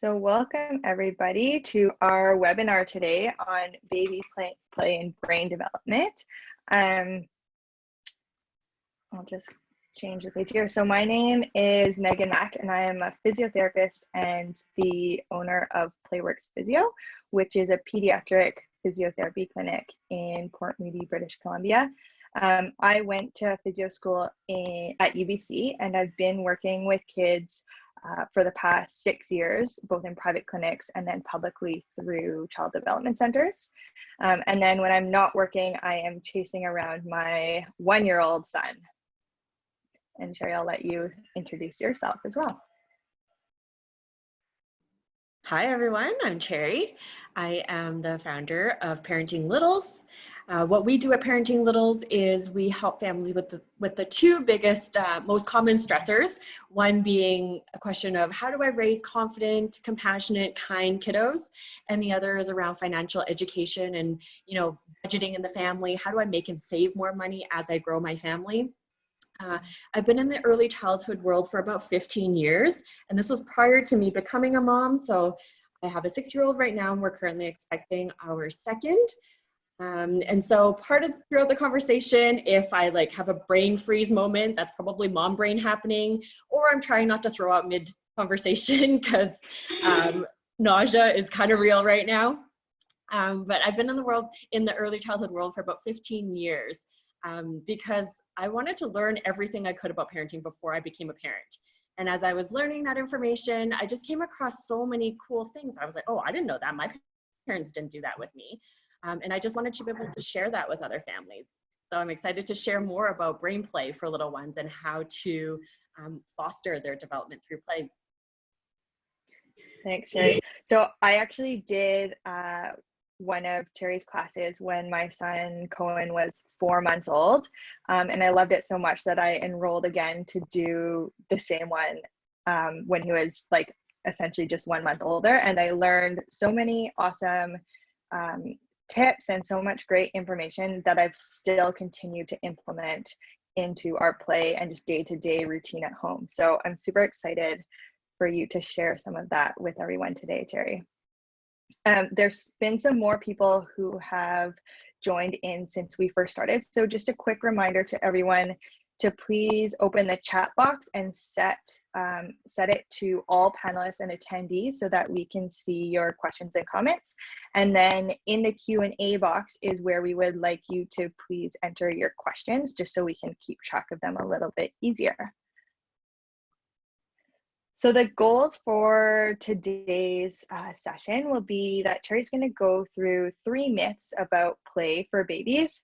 So welcome everybody to our webinar today on baby play and brain development. I'll just change the page here. So my name is Maegan Mac and I am a physiotherapist and the owner of PlayWorks Physio, which is a pediatric physiotherapy clinic in Port Moody, British Columbia. I went to physio school at UBC and I've been working with kids for the past 6 years, both in private clinics and then publicly through child development centers. And then when I'm not working, I am chasing around my 1-year-old son. And Cherrie, I'll let you introduce yourself as well. Hi everyone, I'm Cherrie. I am the founder of Parenting Littles. What we do at Parenting Littles is we help families with the two biggest, most common stressors. One being a question of how do I raise confident, compassionate, kind kiddos? And the other is around financial education and, budgeting in the family. How do I make him save more money as I grow my family? I've been in the early childhood world for about 15 years, and this was prior to me becoming a mom. So I have a 6-year-old right now, and we're currently expecting our second. And so throughout the conversation, if I have a brain freeze moment, that's probably mom brain happening, or I'm trying not to throw out mid conversation because nausea is kind of real right now. But I've been in the early childhood world for about 15 years because I wanted to learn everything I could about parenting before I became a parent. And as I was learning that information, I just came across so many cool things. I was like, oh, I didn't know that. My parents didn't do that with me. And I just wanted to be able to share that with other families. So I'm excited to share more about brain play for little ones and how to foster their development through play. Thanks, Cherrie. So I actually did one of Cherrie's classes when my son Cohen was 4 months old, and I loved it so much that I enrolled again to do the same one when he was essentially just 1 month older, and I learned so many awesome tips and so much great information that I've still continued to implement into our play and just day-to-day routine at home. So I'm super excited for you to share some of that with everyone today, Cherrie. There's been some more people who have joined in since we first started. So just a quick reminder to everyone to please open the chat box and set it to all panelists and attendees so that we can see your questions and comments. And then in the Q&A box is where we would like you to please enter your questions just so we can keep track of them a little bit easier. So the goals for today's session will be that Cherrie's going to go through 3 myths about play for babies,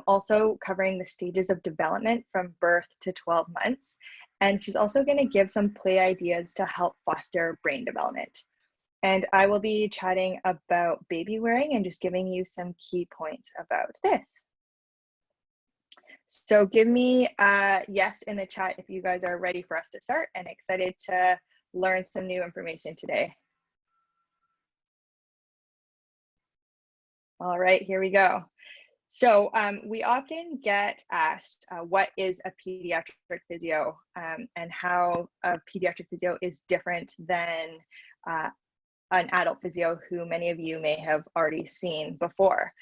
also covering the stages of development from birth to 12 months. And she's also going to give some play ideas to help foster brain development. And I will be chatting about baby wearing and just giving you some key points about this. So give me a yes in the chat if you guys are ready for us to start and excited to learn some new information today. All right, here we go. So we often get asked what is a pediatric physio and how a pediatric physio is different than an adult physio who many of you may have already seen before.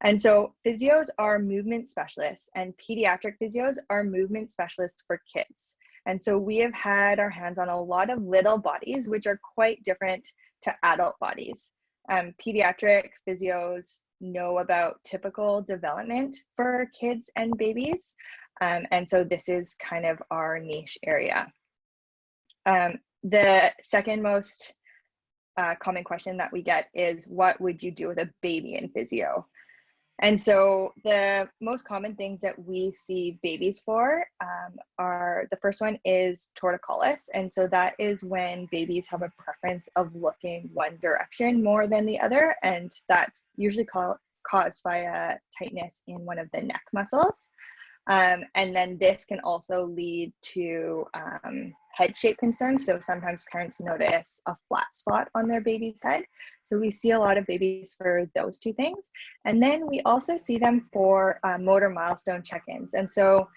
And so physios are movement specialists and pediatric physios are movement specialists for kids. And so we have had our hands on a lot of little bodies, which are quite different to adult bodies. Pediatric physios know about typical development for kids and babies. And so this is kind of our niche area. The second most common question that we get is, what would you do with a baby in physio? And so the most common things that we see babies for are, the first one is torticollis. And so that is when babies have a preference of looking one direction more than the other. And that's usually caused by a tightness in one of the neck muscles. And then this can also lead to head shape concerns. So sometimes parents notice a flat spot on their baby's head. So we see a lot of babies for those two things. And then we also see them for motor milestone check-ins. And so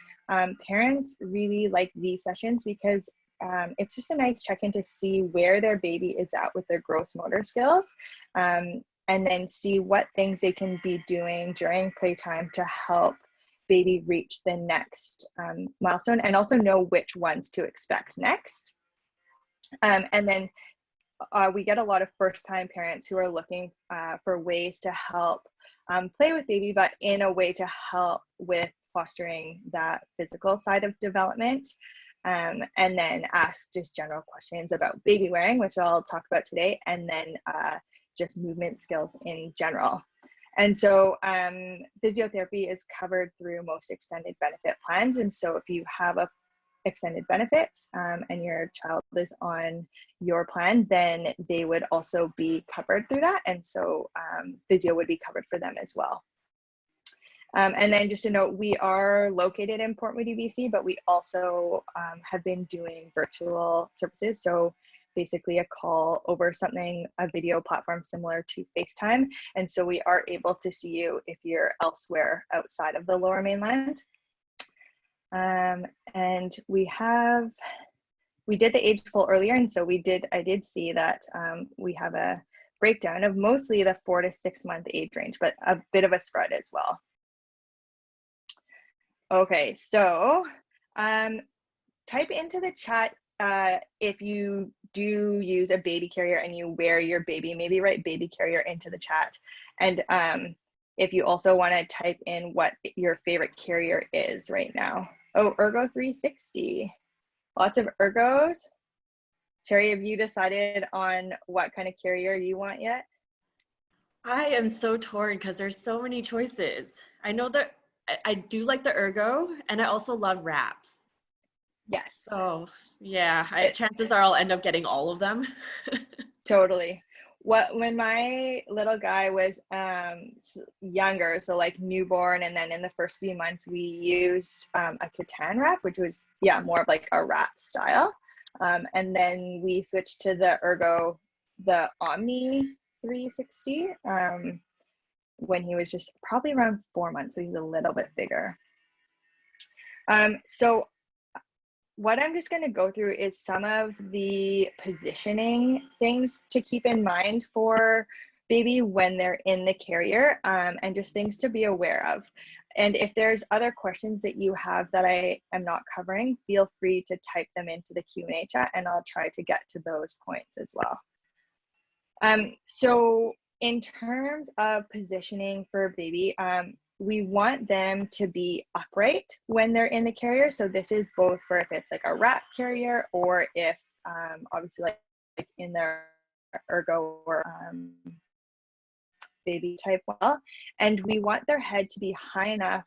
parents really like these sessions because it's just a nice check-in to see where their baby is at with their gross motor skills, and then see what things they can be doing during playtime to help baby reach the next milestone, and also know which ones to expect next. And then we get a lot of first-time parents who are looking for ways to help play with baby, but in a way to help with fostering that physical side of development, and then ask just general questions about baby wearing, which I'll talk about today, and then just movement skills in general. And so physiotherapy is covered through most extended benefit plans. And so if you have a extended benefits and your child is on your plan, then they would also be covered through that. And so physio would be covered for them as well. And then just to note, we are located in Port Moody, BC, but we also have been doing virtual services. So basically a call over something, a video platform similar to FaceTime. And so we are able to see you if you're elsewhere outside of the Lower Mainland. And we did the age poll earlier, and so I did see that we have a breakdown of mostly the 4 to 6 month age range, but a bit of a spread as well. Okay, so type into the chat if you do use a baby carrier and you wear your baby, maybe write baby carrier into the chat. And if you also want to type in what your favorite carrier is right now. Oh, Ergo 360. Lots of Ergos. Cherrie, have you decided on what kind of carrier you want yet? I am so torn because there's so many choices. I know that I do like the Ergo, and I also love wraps. Yes. So yeah, chances are I'll end up getting all of them. Totally. When my little guy was younger, so like newborn, and then in the first few months, we used a Catan wrap, which was, yeah, more of like a wrap style. And then we switched to the Ergo, the Omni 360, when he was just probably around 4 months, so he's a little bit bigger. So what I'm just going to go through is some of the positioning things to keep in mind for baby when they're in the carrier, and just things to be aware of. And if there's other questions that you have that I am not covering, feel free to type them into the Q&A chat, and I'll try to get to those points as well. So in terms of positioning for baby, we want them to be upright when they're in the carrier. So this is both for if it's like a wrap carrier, or if obviously like in their Ergo or baby type well. And we want their head to be high enough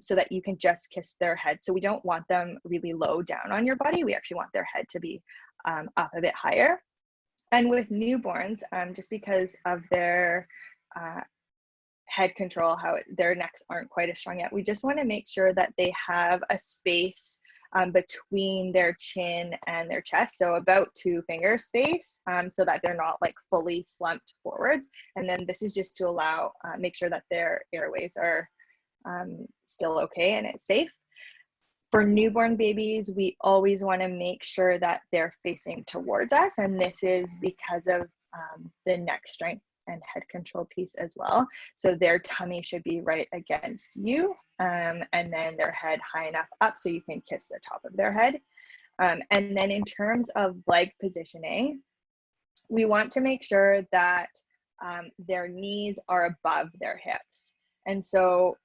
so that you can just kiss their head. So we don't want them really low down on your body. We actually want their head to be up a bit higher. And with newborns, just because of their head control, how their necks aren't quite as strong yet, we just want to make sure that they have a space between their chin and their chest, so about 2 finger space, so that they're not like fully slumped forwards. And then this is just to allow, make sure that their airways are still okay and it's safe. For newborn babies, we always want to make sure that they're facing towards us, and this is because of the neck strength and head control piece as well. So their tummy should be right against you, and then their head high enough up so you can kiss the top of their head. And then in terms of leg positioning, we want to make sure that their knees are above their hips. And so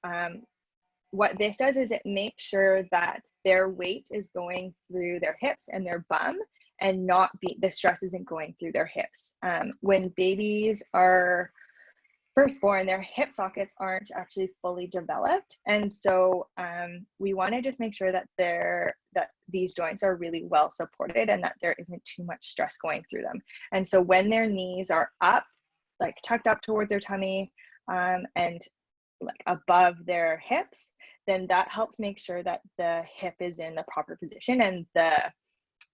what this does is it makes sure that their weight is going through their hips and their bum, and not the stress isn't going through their hips. When babies are first born, their hip sockets aren't actually fully developed. And so we want to just make sure that these joints are really well supported and that there isn't too much stress going through them. And so when their knees are up, like tucked up towards their tummy, and like above their hips, then that helps make sure that the hip is in the proper position, and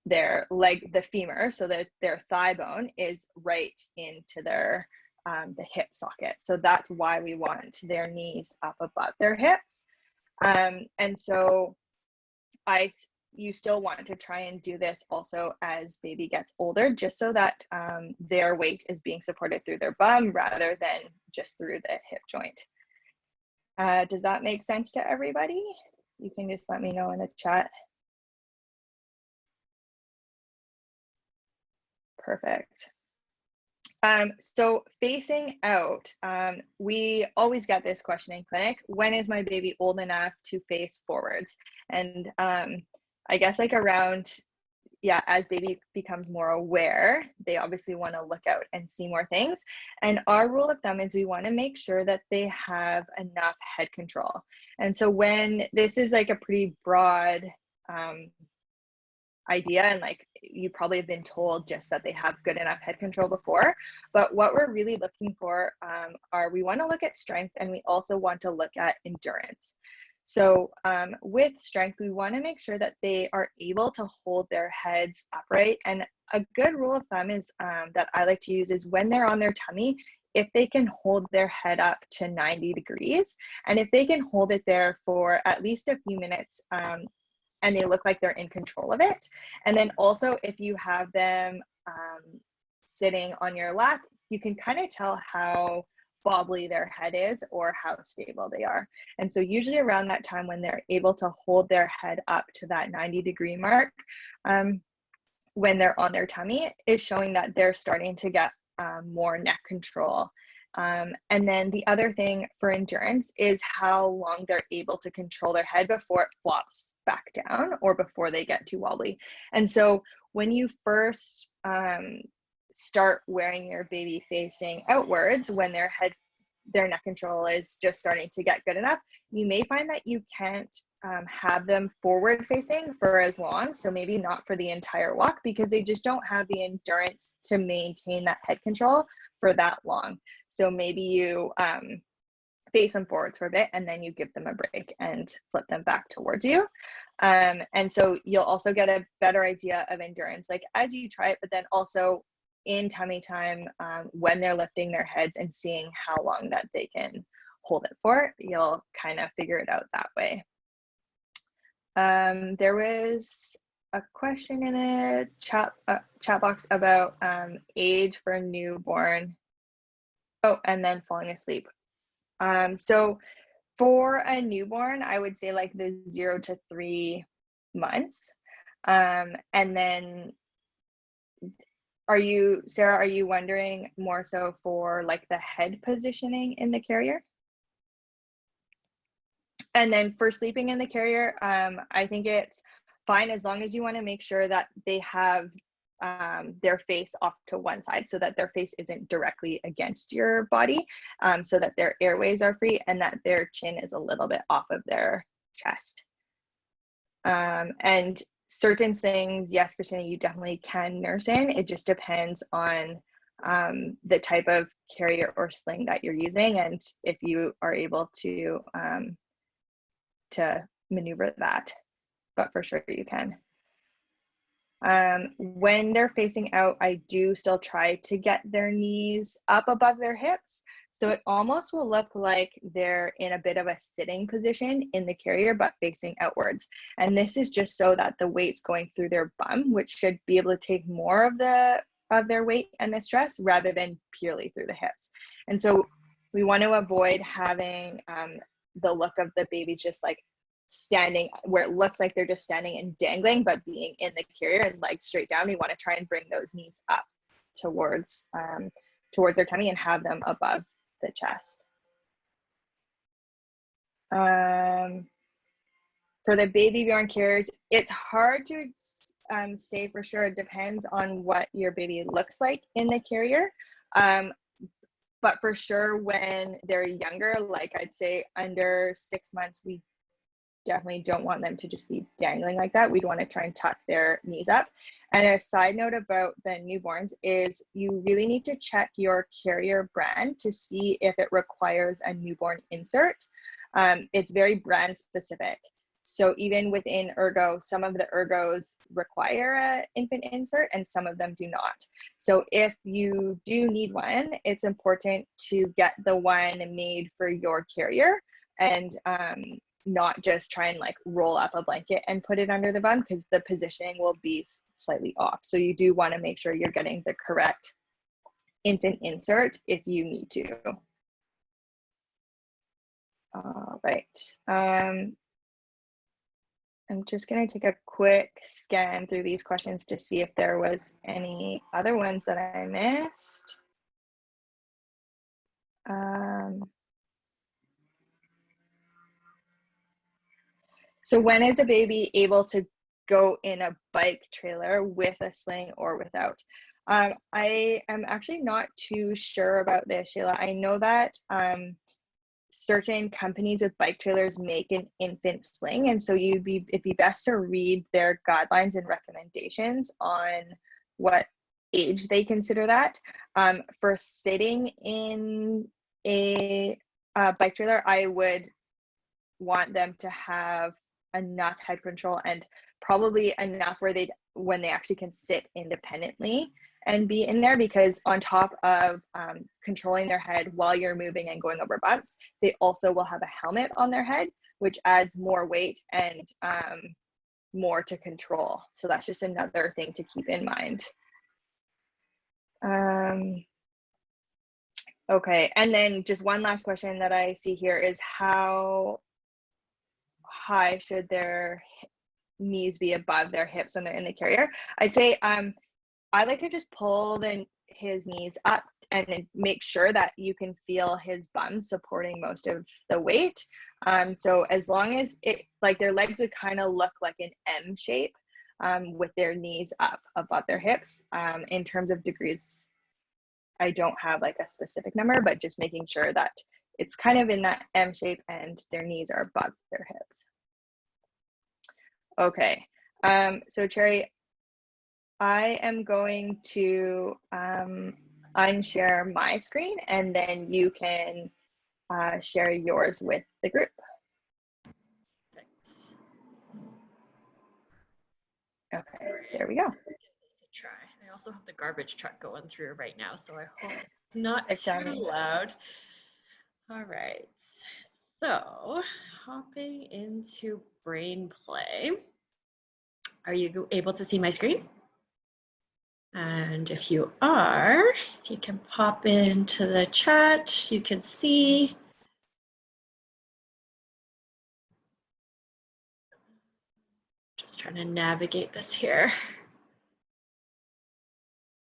their leg, the femur, so that their thigh bone is right into their the hip socket. So that's why we want their knees up above their hips. And so I you still want to try and do this also as baby gets older, just so that their weight is being supported through their bum rather than just through the hip joint. Does that make sense to everybody? You can just let me know in the chat. Perfect. So facing out, we always get this question in clinic: when is my baby old enough to face forwards? And I guess like around, yeah, as baby becomes more aware, they obviously want to look out and see more things. And our rule of thumb is we want to make sure that they have enough head control. And so when this is like a pretty broad idea, and like you probably have been told just that they have good enough head control before, but what we're really looking for are, we want to look at strength, and we also want to look at endurance. So with strength, we want to make sure that they are able to hold their heads upright. And a good rule of thumb is that I like to use is when they're on their tummy, if they can hold their head up to 90 degrees, and if they can hold it there for at least a few minutes, and they look like they're in control of it. And then also if you have them sitting on your lap, you can kind of tell how wobbly their head is or how stable they are. And so usually around that time when they're able to hold their head up to that 90-degree mark, when they're on their tummy, is showing that they're starting to get more neck control. And then the other thing for endurance is how long they're able to control their head before it flops back down or before they get too wobbly. And so when you first start wearing your baby facing outwards, when their neck control is just starting to get good enough, you may find that you can't have them forward facing for as long. So maybe not for the entire walk, because they just don't have the endurance to maintain that head control for that long. So maybe you face them forwards for a bit, and then you give them a break and flip them back towards you. And so you'll also get a better idea of endurance, like as you try it, but then also in tummy time, when they're lifting their heads and seeing how long that they can hold it for, you'll kind of figure it out that way. There was a question in the chat box about age for a newborn. Oh, and then falling asleep. So for a newborn, I would say like the 0 to 3 months. And then Sarah, are you wondering more so for like the head positioning in the carrier? And then for sleeping in the carrier, I think it's fine as long as you want to make sure that they have their face off to one side, so that their face isn't directly against your body, so that their airways are free and that their chin is a little bit off of their chest. And certain things, yes, Christina, you definitely can nurse in. It just depends on the type of carrier or sling that you're using, and if you are able to maneuver that, but for sure you can. When they're facing out, I do still try to get their knees up above their hips. So it almost will look like they're in a bit of a sitting position in the carrier, but facing outwards. And this is just so that the weight's going through their bum, which should be able to take more of their weight and the stress rather than purely through the hips. And so we want to avoid having the look of the baby just like standing where it looks like they're just standing and dangling, but being in the carrier and legs straight down. We want to try and bring those knees up towards their tummy and have them above the chest. For the baby born carriers, it's hard to say for sure. It depends on what your baby looks like in the carrier. But for sure, when they're younger, like I'd say under 6 months, we definitely don't want them to just be dangling like that. We'd want to try and tuck their knees up. And a side note about the newborns is you really need to check your carrier brand to see if it requires a newborn insert. It's very brand specific. So even within Ergo, some of the Ergos require an infant insert and some of them do not. So if you do need one, it's important to get the one made for your carrier. And not just try and like roll up a blanket and put it under the bum, because the positioning will be slightly off. So you do want to make sure you're getting the correct infant insert if you need to. All right. I'm just going to take a quick scan through these questions to see if there was any other ones that I missed. So when is a baby able to go in a bike trailer with a sling or without? I am actually not too sure about this, Shayla. I know that certain companies with bike trailers make an infant sling, and so it'd be best to read their guidelines and recommendations on what age they consider that. For sitting in a bike trailer, I would want them to have enough head control and probably enough where when they actually can sit independently and be in there, because on top of controlling their head while you're moving and going over bumps, they also will have a helmet on their head, which adds more weight and more to control. So that's just another thing to keep in mind. Okay, and then just one last question that I see here is, how high should their knees be above their hips when they're in the carrier? I'd say I like to just pull his knees up and make sure that you can feel his bum supporting most of the weight. So as long as their legs would kind of look like an M shape with their knees up above their hips. In terms of degrees, I don't have like a specific number, but just making sure that it's kind of in that M shape and their knees are above their hips. Okay, so Cherrie, I am going to unshare my screen, and then you can share yours with the group. Thanks. Okay, there we go. Give this a try. I also have the garbage truck going through right now, so I hope it's not too loud. All right, so hopping into brain play. Are you able to see my screen? And if you are, if you can pop into the chat, you can see. Just trying to navigate this here.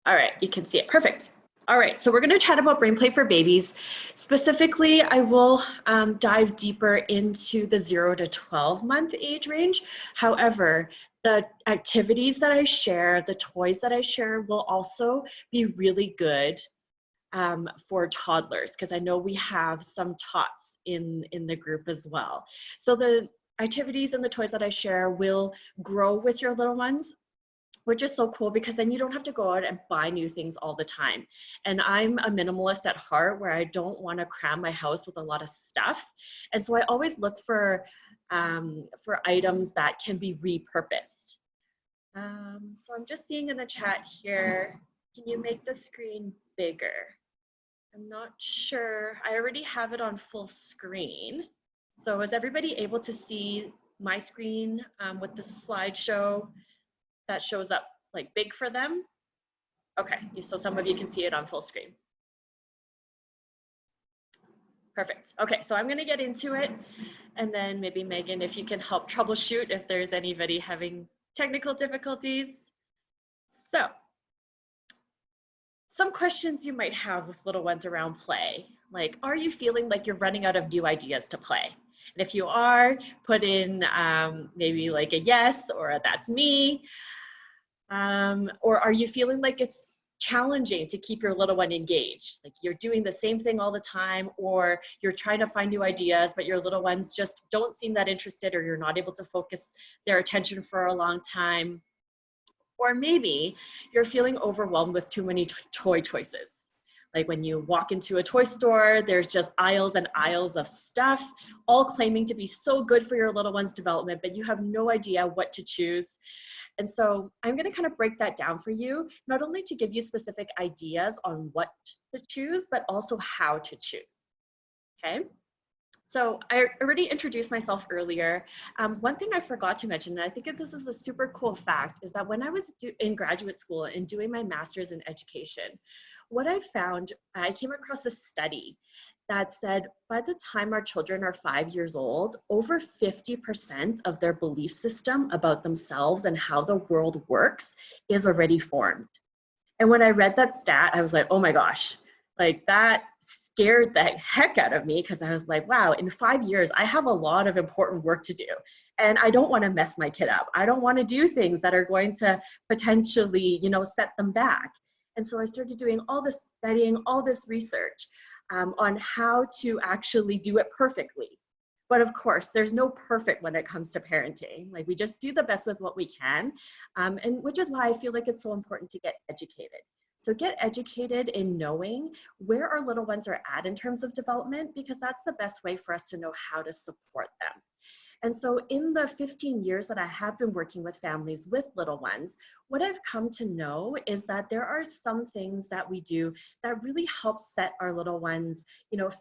All right, you can see it, perfect. All right, so we're gonna chat about brain play for babies. Specifically, I will dive deeper into the 0 to 12 month age range. However, the activities that I share, the toys that I share will also be really good for toddlers, because I know we have some tots in the group as well. So the activities and the toys that I share will grow with your little ones, which is so cool, because then you don't have to go out and buy new things all the time. And I'm a minimalist at heart, where I don't want to cram my house with a lot of stuff. And so I always look for items that can be repurposed. So I'm just seeing in the chat here, can you make the screen bigger? I'm not sure. I already have it on full screen. So is everybody able to see my screen with the slideshow that shows up like big for them? Okay, so some of you can see it on full screen. Perfect. Okay, so I'm gonna get into it, and then maybe Megan, if you can help troubleshoot if there's anybody having technical difficulties. So, some questions you might have with little ones around play, like, are you feeling like you're running out of new ideas to play? And if you are, put in maybe like a yes or a that's me. Or are you feeling like it's challenging to keep your little one engaged? Like you're doing the same thing all the time, or you're trying to find new ideas, but your little ones just don't seem that interested, or you're not able to focus their attention for a long time. Or maybe you're feeling overwhelmed with too many toy choices. Like when you walk into a toy store, there's just aisles and aisles of stuff, all claiming to be so good for your little one's development, but you have no idea what to choose. And so I'm going to kind of break that down for you, not only to give you specific ideas on what to choose, but also how to choose. Okay. So I already introduced myself earlier. One thing I forgot to mention, and I think this is a super cool fact, is that when I was in graduate school and doing my master's in education, what I found, I came across a study that said by the time our children are 5 years old, over 50% of their belief system about themselves and how the world works is already formed. And when I read that stat, I was like, oh my gosh, like that scared the heck out of me, because I was like, wow, in 5 years, I have a lot of important work to do. And I don't want to mess my kid up. I don't want to do things that are going to potentially, set them back. And so I started doing all this studying, all this research on how to actually do it perfectly. But of course, there's no perfect when it comes to parenting. Like, we just do the best with what we can. And which is why I feel like it's so important to get educated. So get educated in knowing where our little ones are at in terms of development, because that's the best way for us to know how to support them. And so in the 15 years that I have been working with families with little ones, what I've come to know is that there are some things that we do that really help set our little ones,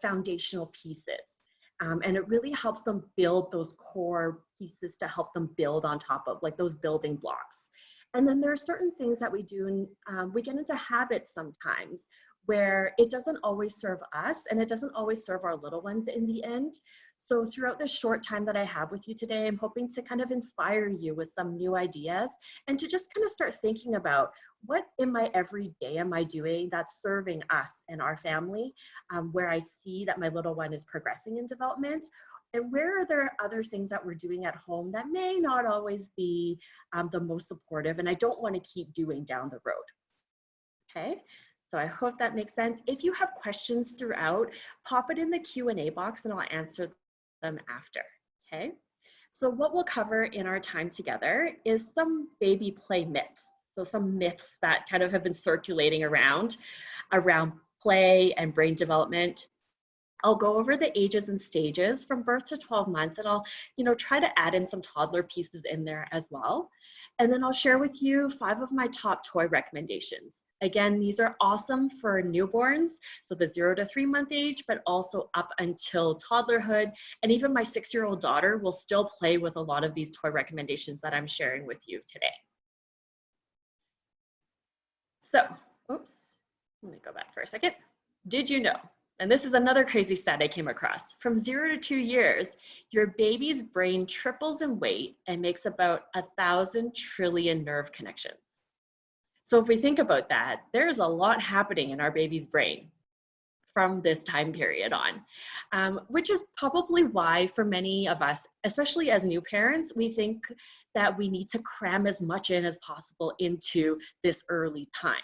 foundational pieces. And it really helps them build those core pieces to help them build on top of, like those building blocks. And then there are certain things that we do, and we get into habits sometimes where it doesn't always serve us and it doesn't always serve our little ones in the end. So throughout this short time that I have with you today, I'm hoping to kind of inspire you with some new ideas and to just kind of start thinking about what in my everyday am I doing that's serving us and our family, where I see that my little one is progressing in development. And where are there other things that we're doing at home that may not always be the most supportive and I don't want to keep doing down the road? Okay, so I hope that makes sense. If you have questions throughout, pop it in the Q&A box and I'll answer them after, okay? So what we'll cover in our time together is some baby play myths. So some myths that kind of have been circulating around play and brain development. I'll go over the ages and stages from birth to 12 months, and I'll, try to add in some toddler pieces in there as well. And then I'll share with you 5 of my top toy recommendations. Again, these are awesome for newborns, so the 0 to 3 month age, but also up until toddlerhood. And even my 6-year-old daughter will still play with a lot of these toy recommendations that I'm sharing with you today. So, oops, let me go back for a second. Did you know, and this is another crazy stat I came across, from 0 to 2 years, your baby's brain triples in weight and makes about 1,000 trillion nerve connections. So if we think about that, there's a lot happening in our baby's brain from this time period on, which is probably why for many of us, especially as new parents, we think that we need to cram as much in as possible into this early time.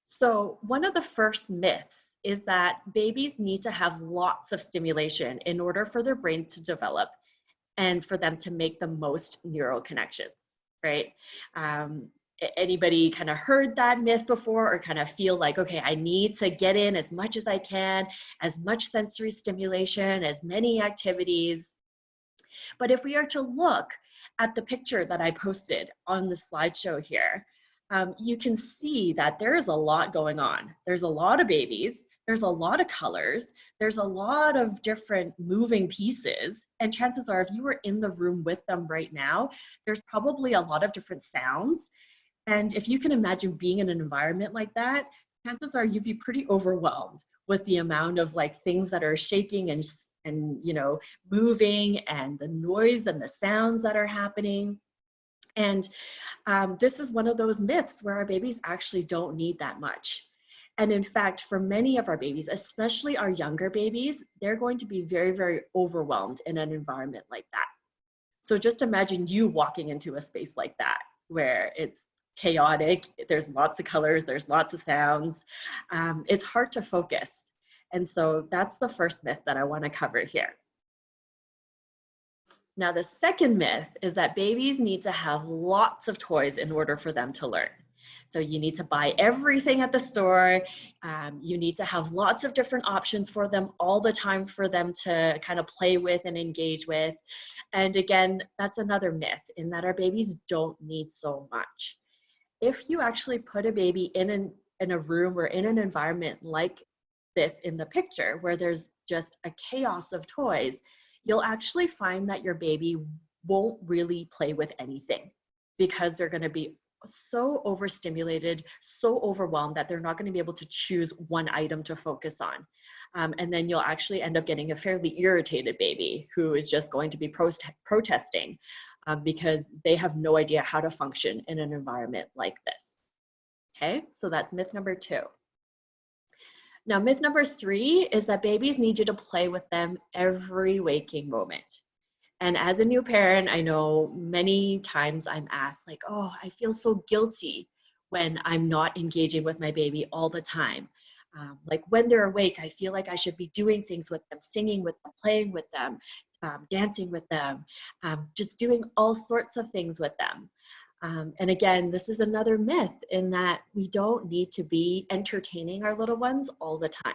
So one of the first myths is that babies need to have lots of stimulation in order for their brains to develop and for them to make the most neural connections, right? Anybody kind of heard that myth before, or kind of feel like, okay, I need to get in as much as I can, as much sensory stimulation, as many activities? But if we are to look at the picture that I posted on the slideshow here, you can see that there is a lot going on. There's a lot of babies, there's a lot of colors, there's a lot of different moving pieces, and chances are if you were in the room with them right now, there's probably a lot of different sounds. And if you can imagine being in an environment like that, chances are you'd be pretty overwhelmed with the amount of things that are shaking and moving, and the noise and the sounds that are happening. And this is one of those myths where our babies actually don't need that much. And in fact, for many of our babies, especially our younger babies, they're going to be very, very overwhelmed in an environment like that. So just imagine you walking into a space like that, where it's chaotic, there's lots of colors, there's lots of sounds. It's hard to focus. And so that's the first myth that I want to cover here. Now, the second myth is that babies need to have lots of toys in order for them to learn. So you need to buy everything at the store. You need to have lots of different options for them all the time for them to kind of play with and engage with. And again, that's another myth, in that our babies don't need so much. If you actually put a baby in a room or in an environment like this in the picture, where there's just a chaos of toys, you'll actually find that your baby won't really play with anything because they're going to be so overstimulated, so overwhelmed that they're not going to be able to choose one item to focus on. And then you'll actually end up getting a fairly irritated baby who is just going to be protesting because they have no idea how to function in an environment like this. Okay, so that's myth number 2. Now, myth number 3 is that babies need you to play with them every waking moment. And as a new parent, I know many times I'm asked like, oh, I feel so guilty when I'm not engaging with my baby all the time. Like when they're awake, I feel like I should be doing things with them, singing with them, playing with them, dancing with them, just doing all sorts of things with them. And again, this is another myth in that we don't need to be entertaining our little ones all the time.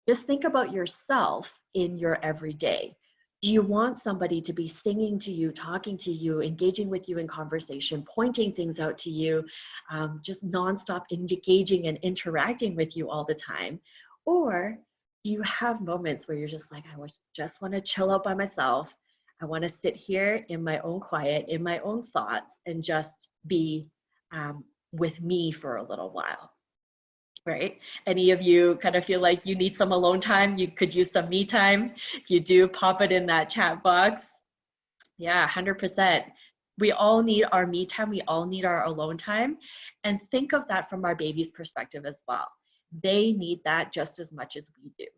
Just think about yourself in your everyday. Do you want somebody to be singing to you, talking to you, engaging with you in conversation, pointing things out to you, just nonstop engaging and interacting with you all the time? Or do you have moments where you're just like, just want to chill out by myself. I want to sit here in my own quiet, in my own thoughts, and just be with me for a little while. Right? Any of you kind of feel like you need some alone time? You could use some me time. If you do, pop it in that chat box. Yeah, 100%. We all need our me time. We all need our alone time. And think of that from our baby's perspective as well. They need that just as much as we do.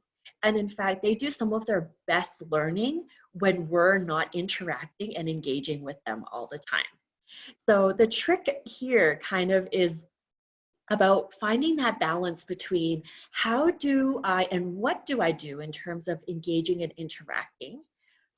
And in fact, they do some of their best learning when we're not interacting and engaging with them all the time. So the trick here kind of is about finding that balance between how do I and what do I do in terms of engaging and interacting.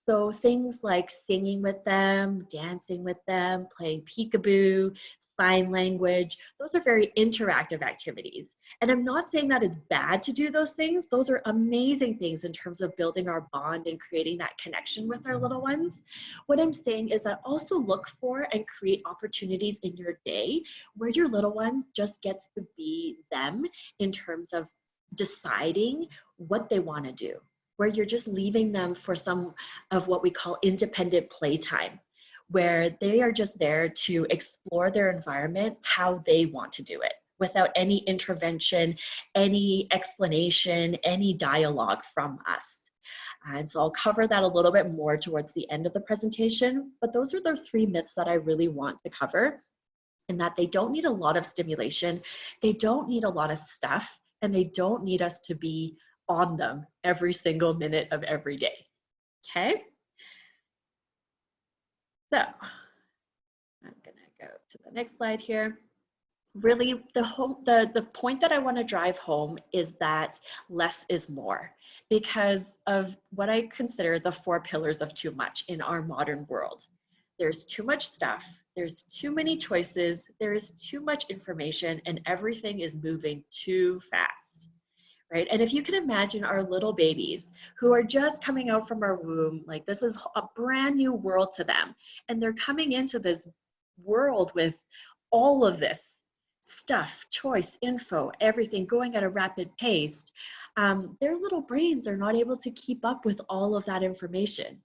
So things like singing with them, dancing with them, playing peekaboo, sign language, those are very interactive activities. And I'm not saying that it's bad to do those things. Those are amazing things in terms of building our bond and creating that connection with our little ones. What I'm saying is that also look for and create opportunities in your day where your little one just gets to be them in terms of deciding what they want to do, where you're just leaving them for some of what we call independent playtime, where they are just there to explore their environment how they want to do it, without any intervention, any explanation, any dialogue from us. And so I'll cover that a little bit more towards the end of the presentation, but those are the 3 myths that I really want to cover, in that they don't need a lot of stimulation, they don't need a lot of stuff, and they don't need us to be on them every single minute of every day. Okay? So I'm gonna go to the next slide here. Really, the point that I want to drive home is that less is more, because of what I consider the 4 pillars of too much in our modern world. There's too much stuff, there's too many choices, there is too much information, and everything is moving too fast, right? And if you can imagine our little babies who are just coming out from our womb, like this is a brand new world to them, and they're coming into this world with all of this stuff, choice, info, everything going at a rapid pace, their little brains are not able to keep up with all of that information.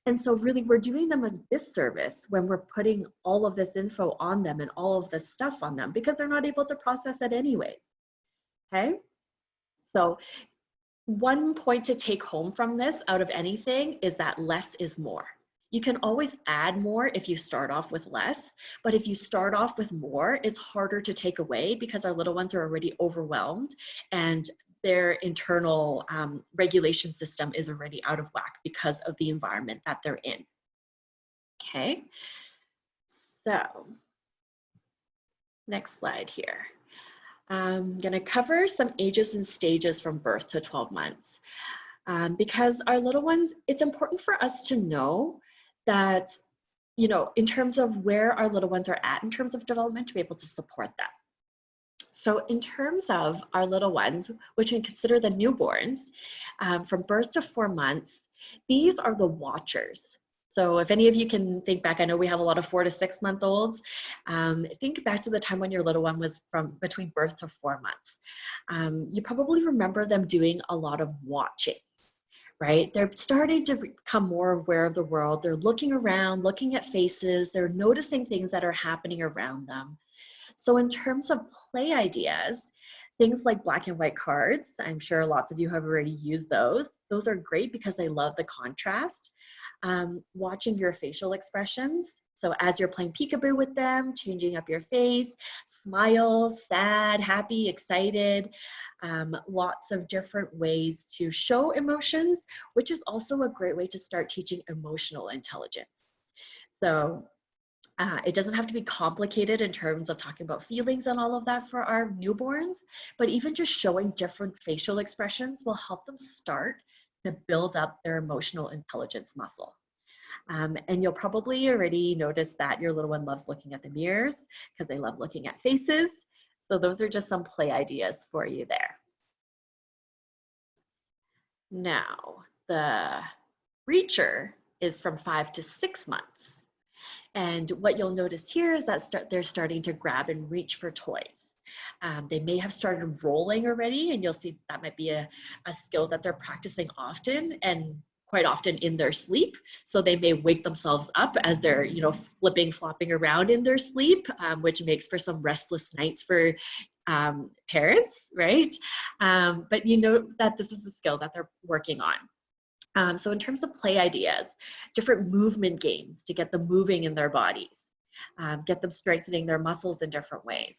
And so really we're doing them a disservice when we're putting all of this info on them and all of this stuff on them, because they're not able to process it anyways. Okay? So one point to take home from this out of anything is that less is more. You can always add more if you start off with less, but if you start off with more, it's harder to take away because our little ones are already overwhelmed and their internal regulation system is already out of whack because of the environment that they're in. Okay, so next slide here. I'm gonna cover some ages and stages from birth to 12 months. Because our little ones, it's important for us to know that, you know, in terms of where our little ones are at in terms of development, to be able to support them. So in terms of our little ones, which we consider the newborns, from birth to 4 months, these are the watchers. So if any of you can think back, I know we have a lot of 4 to 6 month olds. Think back to the time when your little one was from between birth to 4 months. You probably remember them doing a lot of watching. right? They're starting to become more aware of the world. They're looking around, looking at faces, they're noticing things that are happening around them. So in terms of play ideas, things like black and white cards, I'm sure lots of you have already used those. Those are great because they love the contrast. Watching your facial expressions. So as you're playing peekaboo with them, changing up your face, smile, sad, happy, excited, lots of different ways to show emotions, which is also a great way to start teaching emotional intelligence. So it doesn't have to be complicated in terms of talking about feelings and all of that for our newborns, but even just showing different facial expressions will help them start to build up their emotional intelligence muscle. And you'll probably already notice that your little one loves looking at the mirrors because they love looking at faces. So those are just some play ideas for you there. Now, the reacher is from 5 to 6 months. And what you'll notice here is that they're starting to grab and reach for toys. They may have started rolling already, and you'll see that might be a skill that they're practicing often and quite often in their sleep. So they may wake themselves up as they're, flipping, flopping around in their sleep, which makes for some restless nights for parents, right? But you know that this is a skill that they're working on. So in terms of play ideas, different movement games to get them moving in their bodies, get them strengthening their muscles in different ways.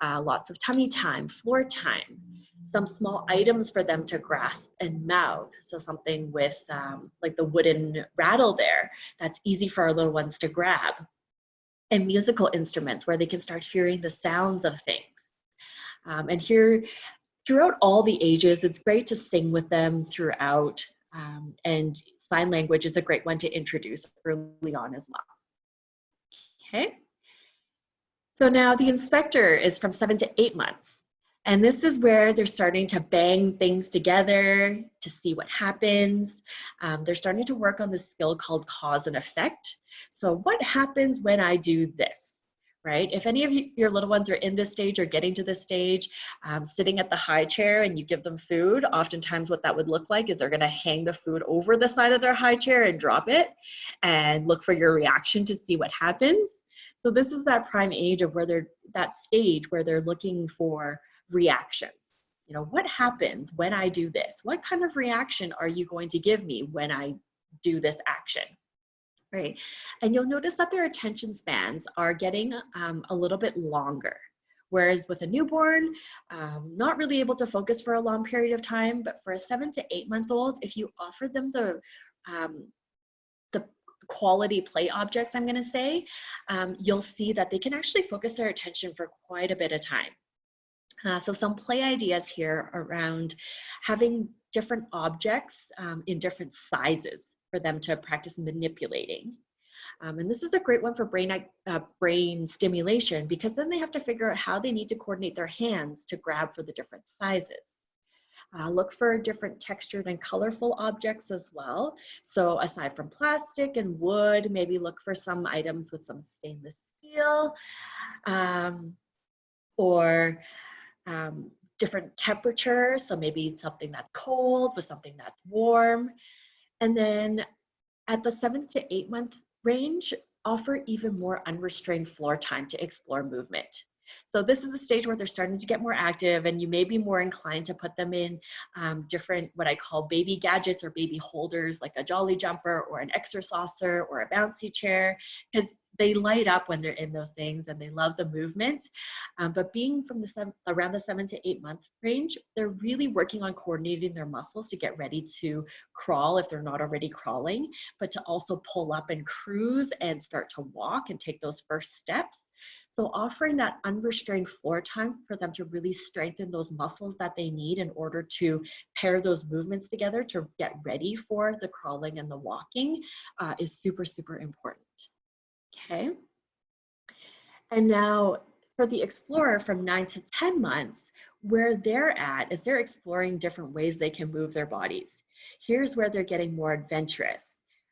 Lots of tummy time, floor time, some small items for them to grasp and mouth. So something with like the wooden rattle there, that's easy for our little ones to grab. And musical instruments where they can start hearing the sounds of things. And here, throughout all the ages, it's great to sing with them throughout. And sign language is a great one to introduce early on as well. Okay. So now the inspector is from 7 to 8 months. And this is where they're starting to bang things together to see what happens. They're starting to work on this skill called cause and effect. So what happens when I do this? Right? If any of your little ones are in this stage or getting to this stage, sitting at the high chair and you give them food, oftentimes what that would look like is they're going to hang the food over the side of their high chair and drop it and look for your reaction to see what happens. So this is that prime age of where they're, that stage where they're looking for reactions. What happens when I do this? What kind of reaction are you going to give me when I do this action? Right. And you'll notice that their attention spans are getting a little bit longer. Whereas with a newborn, not really able to focus for a long period of time, but for a 7 to 8 month old, if you offer them the quality play objects, I'm going to say, you'll see that they can actually focus their attention for quite a bit of time. So some play ideas here around having different objects in different sizes for them to practice manipulating. And this is a great one for brain stimulation because then they have to figure out how they need to coordinate their hands to grab for the different sizes. Look for different textured and colorful objects as well. So aside from plastic and wood, maybe look for some items with some stainless steel or different temperatures. So maybe something that's cold with something that's warm. And then at the 7 to 8 month range, offer even more unrestrained floor time to explore movement. So this is the stage where they're starting to get more active and you may be more inclined to put them in different, what I call baby gadgets or baby holders, like a jolly jumper or an exerciser or a bouncy chair, because they light up when they're in those things and they love the movement. But being from around the 7 to 8 month range, they're really working on coordinating their muscles to get ready to crawl if they're not already crawling, but to also pull up and cruise and start to walk and take those first steps. So offering that unrestrained floor time for them to really strengthen those muscles that they need in order to pair those movements together to get ready for the crawling and the walking is super, super important. Okay. And now for the explorer from 9 to 10 months, where they're at is they're exploring different ways they can move their bodies. Here's where they're getting more adventurous,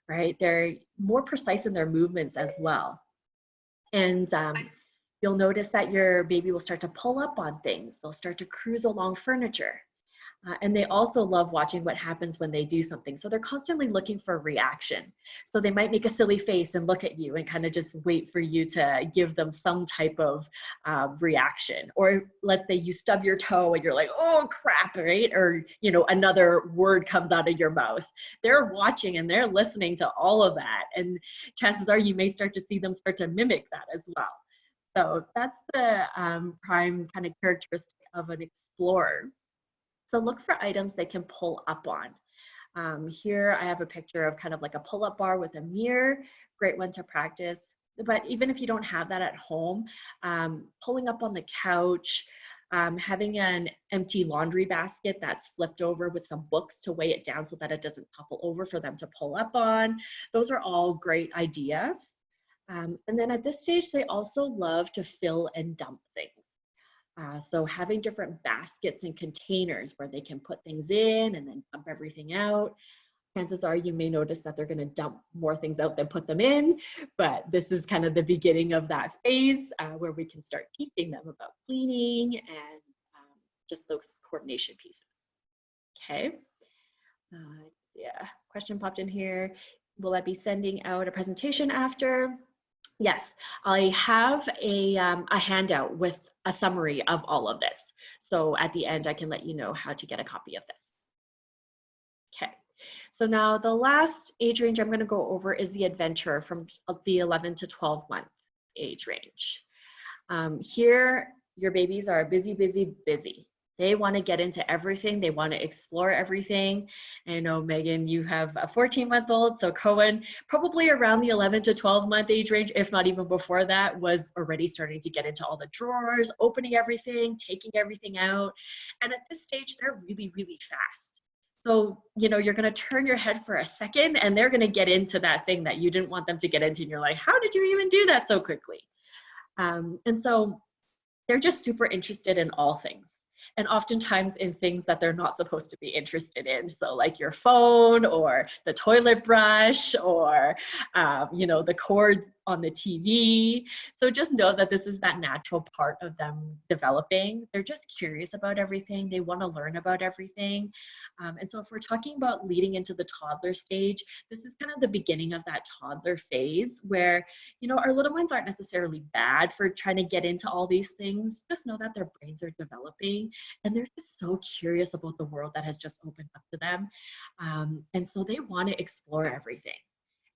right? They're more precise in their movements as well. And you'll notice that your baby will start to pull up on things. They'll start to cruise along furniture. And they also love watching what happens when they do something. So they're constantly looking for a reaction. So they might make a silly face and look at you and kind of just wait for you to give them some type of reaction. Or let's say you stub your toe and you're like, oh crap, right? Or, you know, another word comes out of your mouth. They're watching and they're listening to all of that. And chances are you may start to see them start to mimic that as well. So that's the prime kind of characteristic of an explorer. So look for items they can pull up on. Here I have a picture of kind of like a pull-up bar with a mirror, great one to practice. But even if you don't have that at home, pulling up on the couch, having an empty laundry basket that's flipped over with some books to weigh it down so that it doesn't topple over for them to pull up on. Those are all great ideas. And then at this stage, they also love to fill and dump things. So having different baskets and containers where they can put things in and then dump everything out. Chances are you may notice that they're going to dump more things out than put them in, but this is kind of the beginning of that phase where we can start teaching them about cleaning and just those coordination pieces. Okay. Yeah, question popped in here. Will I be sending out a presentation after? Yes, I have a handout with a summary of all of this. So at the end, I can let you know how to get a copy of this. Okay, so now the last age range I'm going to go over is the adventurer from the 11 to 12 month age range. Here, your babies are busy, busy, busy. They want to get into everything. They want to explore everything. And I know, Megan, you have a 14-month-old. So Cohen, probably around the 11 to 12-month age range, if not even before that, was already starting to get into all the drawers, opening everything, taking everything out. And at this stage, they're really, really fast. So, you know, you're going to turn your head for a second and they're going to get into that thing that you didn't want them to get into. And you're like, how did you even do that so quickly? And so they're just super interested in all things. And oftentimes in things that they're not supposed to be interested in. So like your phone or the toilet brush or, you know, the cord on the TV. So just know that this is that natural part of them developing. They're just curious about everything. They want to learn about everything. And so if we're talking about leading into the toddler stage, this is kind of the beginning of that toddler phase where, you know, our little ones aren't necessarily bad for trying to get into all these things. Just know that their brains are developing and they're just so curious about the world that has just opened up to them. And so they want to explore everything.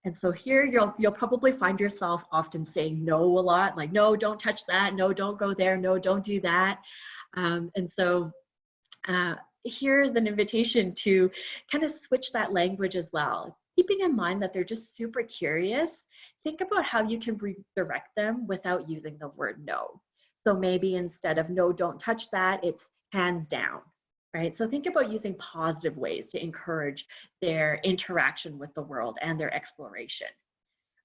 And so here you'll probably find yourself often saying no a lot, like, no, don't touch that. No, don't go there. No, don't do that. And so here's an invitation to kind of switch that language as well. Keeping in mind that they're just super curious, think about how you can redirect them without using the word no. So maybe instead of no, don't touch that, it's hands down, right? So think about using positive ways to encourage their interaction with the world and their exploration,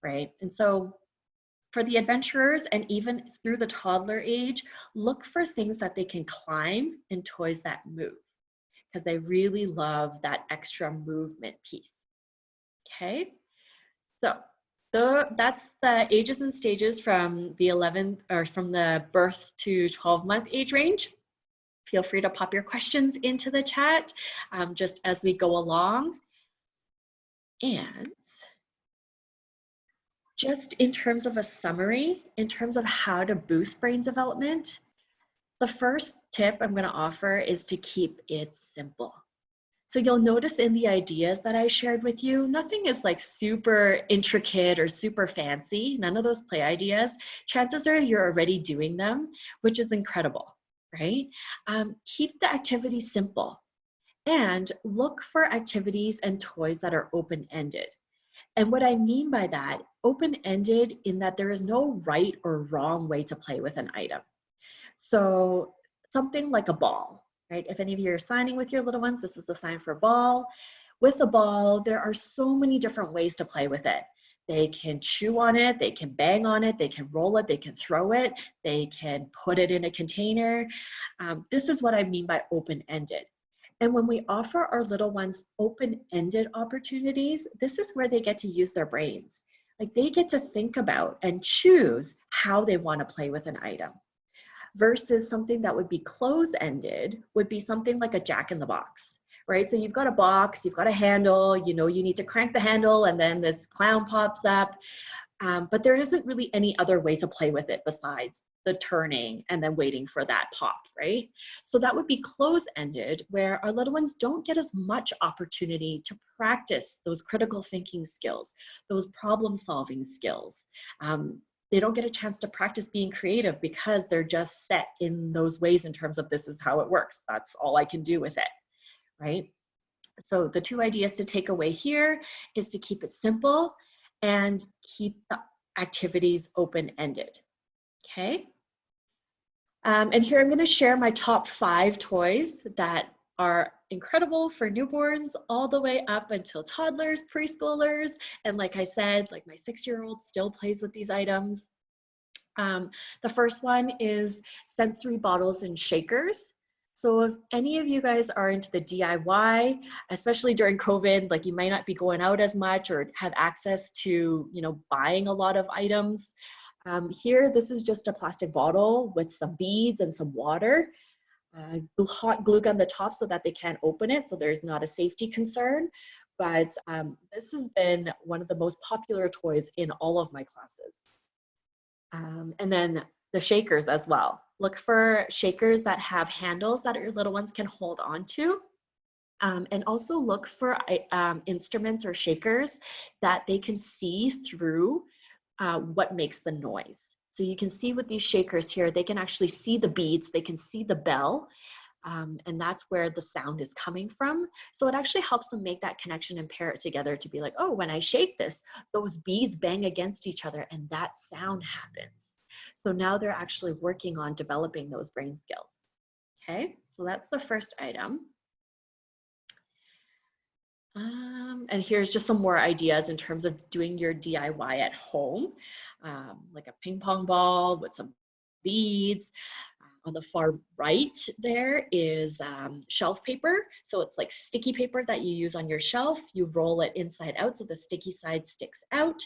right? And so for the adventurers and even through the toddler age, look for things that they can climb and toys that move, because they really love that extra movement piece. Okay, so that's the ages and stages from the 11th or from the birth to 12-month age range. Feel free to pop your questions into the chat just as we go along. And just in terms of a summary, in terms of how to boost brain development, the first tip I'm going to offer is to keep it simple. So you'll notice in the ideas that I shared with you, nothing is like super intricate or super fancy, none of those play ideas. Chances are you're already doing them, which is incredible, right? Keep the activity simple and look for activities and toys that are open-ended. And what I mean by that, open-ended in that there is no right or wrong way to play with an item. So something like a ball. Right? If any of you are signing with your little ones, this is the sign for ball. With a ball, there are so many different ways to play with it. They can chew on it, they can bang on it, they can roll it, they can throw it, they can put it in a container. This is what I mean by open-ended. And when we offer our little ones open-ended opportunities, this is where they get to use their brains. Like they get to think about and choose how they want to play with an item. versus something that would be close-ended would be something like a jack-in-the-box, right? So you've got a box, you've got a handle, you know, you need to crank the handle and then this clown pops up. But there isn't really any other way to play with it besides the turning and then waiting for that pop, right? So that would be close-ended, where our little ones don't get as much opportunity to practice those critical thinking skills, those problem-solving skills. They don't get a chance to practice being creative because they're just set in those ways in terms of this is how it works. That's all I can do with it, right? So the two ideas to take away here is to keep it simple and keep the activities open-ended, okay? And here I'm gonna share my top 5 toys that are incredible for newborns all the way up until toddlers, preschoolers, and like I said, like my 6-year-old still plays with these items. The first one is sensory bottles and shakers. So if any of you guys are into the DIY, especially during COVID, like you might not be going out as much or have access to, you know, buying a lot of items. Here, this is just a plastic bottle with some beads and some water. Hot glue gun the top so that they can't open it, so there's not a safety concern. But this has been one of the most popular toys in all of my classes. And then the shakers as well. Look for shakers that have handles that your little ones can hold on to. And also look for instruments or shakers that they can see through what makes the noise. So you can see with these shakers here, they can actually see the beads, they can see the bell, and that's where the sound is coming from. So it actually helps them make that connection and pair it together to be like, oh, when I shake this, those beads bang against each other and that sound happens. So now they're actually working on developing those brain skills. Okay, so that's the first item. And here's just some more ideas in terms of doing your DIY at home, like a ping pong ball with some beads. On the far right there is shelf paper. So it's like sticky paper that you use on your shelf. You roll it inside out so the sticky side sticks out.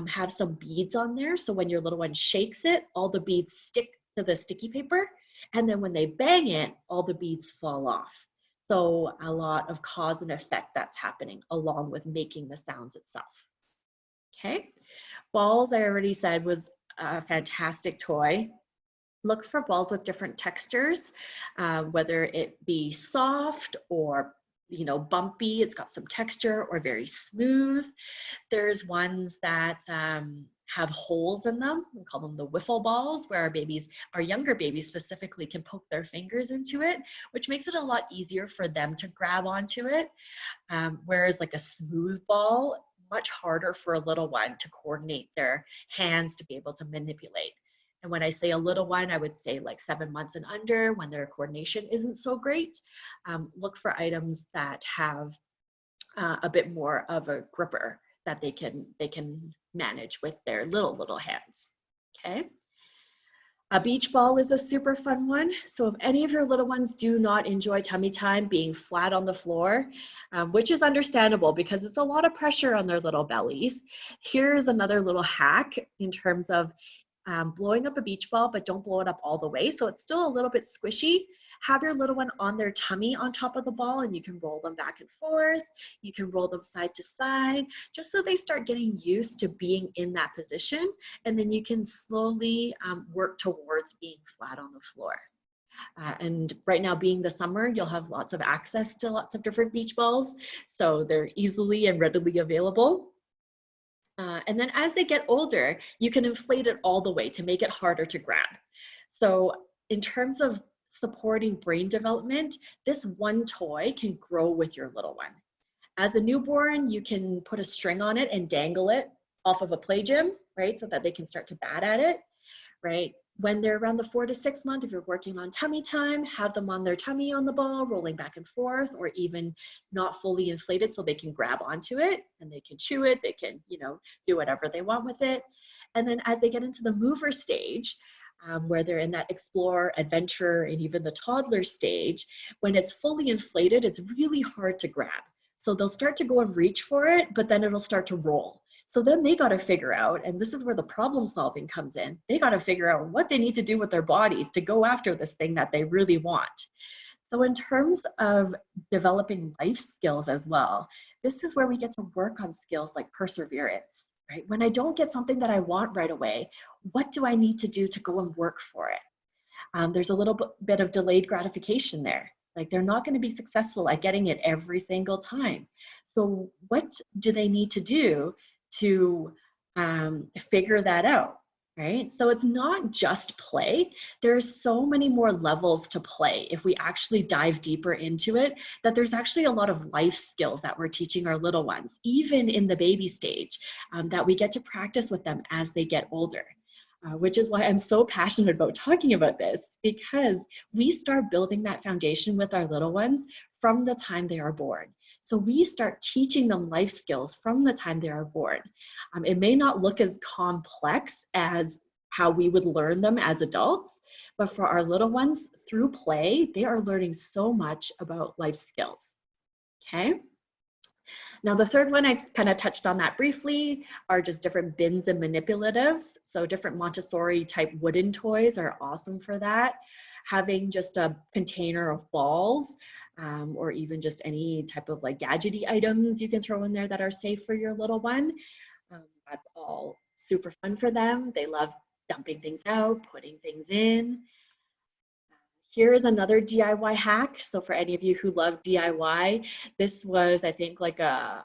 Have some beads on there. So when your little one shakes it, all the beads stick to the sticky paper. And then when they bang it, all the beads fall off. So a lot of cause and effect that's happening along with making the sounds itself. Okay. Balls, I already said, was a fantastic toy. Look for balls with different textures, whether it be soft or, you know, bumpy, it's got some texture, or very smooth. There's ones that have holes in them. We call them the wiffle balls, where our younger babies specifically can poke their fingers into it, which makes it a lot easier for them to grab onto it. Whereas like a smooth ball, much harder for a little one to coordinate their hands to be able to manipulate. And when I say a little one, I would say like 7 months and under, when their coordination isn't so great. Look for items that have a bit more of a gripper that they can manage with their little hands. Okay. A beach ball is a super fun one. So if any of your little ones do not enjoy tummy time being flat on the floor, which is understandable because it's a lot of pressure on their little bellies, here's another little hack in terms of blowing up a beach ball, but don't blow it up all the way. So it's still a little bit squishy. Have your little one on their tummy on top of the ball, and you can roll them back and forth. You can roll them side to side, just so they start getting used to being in that position. And then you can slowly work towards being flat on the floor. And right now, being the summer, you'll have lots of access to lots of different beach balls. So they're easily and readily available. And then as they get older, you can inflate it all the way to make it harder to grab. So in terms of supporting brain development, this one toy can grow with your little one. As a newborn, you can put a string on it and dangle it off of a play gym, right? So that they can start to bat at it, right? When they're around the 4 to 6 month, if you're working on tummy time, have them on their tummy on the ball, rolling back and forth, or even not fully inflated so they can grab onto it and they can chew it, they can, you know, do whatever they want with it. And then as they get into the mover stage, where they're in that explore, adventure, and even the toddler stage, when it's fully inflated, it's really hard to grab. So they'll start to go and reach for it, but then it'll start to roll. So then they got to figure out, and this is where the problem solving comes in, they got to figure out what they need to do with their bodies to go after this thing that they really want. So in terms of developing life skills as well, this is where we get to work on skills like perseverance, right? When I don't get something that I want right away, what do I need to do to go and work for it? There's a little bit of delayed gratification there. Like they're not going to be successful at getting it every single time. So what do they need to do to figure that out, right? So it's not just play. There's so many more levels to play if we actually dive deeper into it, that there's actually a lot of life skills that we're teaching our little ones, even in the baby stage, that we get to practice with them as they get older. Which is why I'm so passionate about talking about this, because we start building that foundation with our little ones from the time they are born. So we start teaching them life skills from the time they are born. It may not look as complex as how we would learn them as adults, but for our little ones, through play, they are learning so much about life skills, okay? Now, the third one, I kind of touched on that briefly, are just different bins and manipulatives. So different Montessori type wooden toys are awesome for that. Having just a container of balls, or even just any type of like gadgety items you can throw in there that are safe for your little one. That's all super fun for them. They love dumping things out, putting things in. Here is another DIY hack. So for any of you who love DIY, this was, I think, like a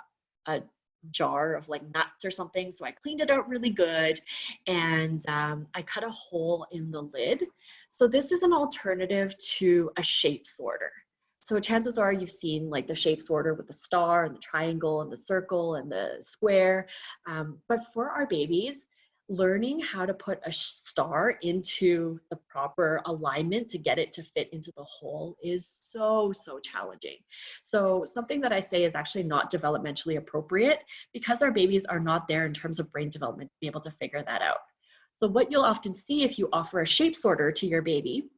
jar of like nuts or something. So I cleaned it out really good, and I cut a hole in the lid. So this is an alternative to a shape sorter. So chances are you've seen like the shape sorter with the star and the triangle and the circle and the square. But for our babies, learning how to put a star into the proper alignment to get it to fit into the hole is so challenging. So something that I say is actually not developmentally appropriate, because our babies are not there in terms of brain development to be able to figure that out. So what you'll often see if you offer a shape sorter to your baby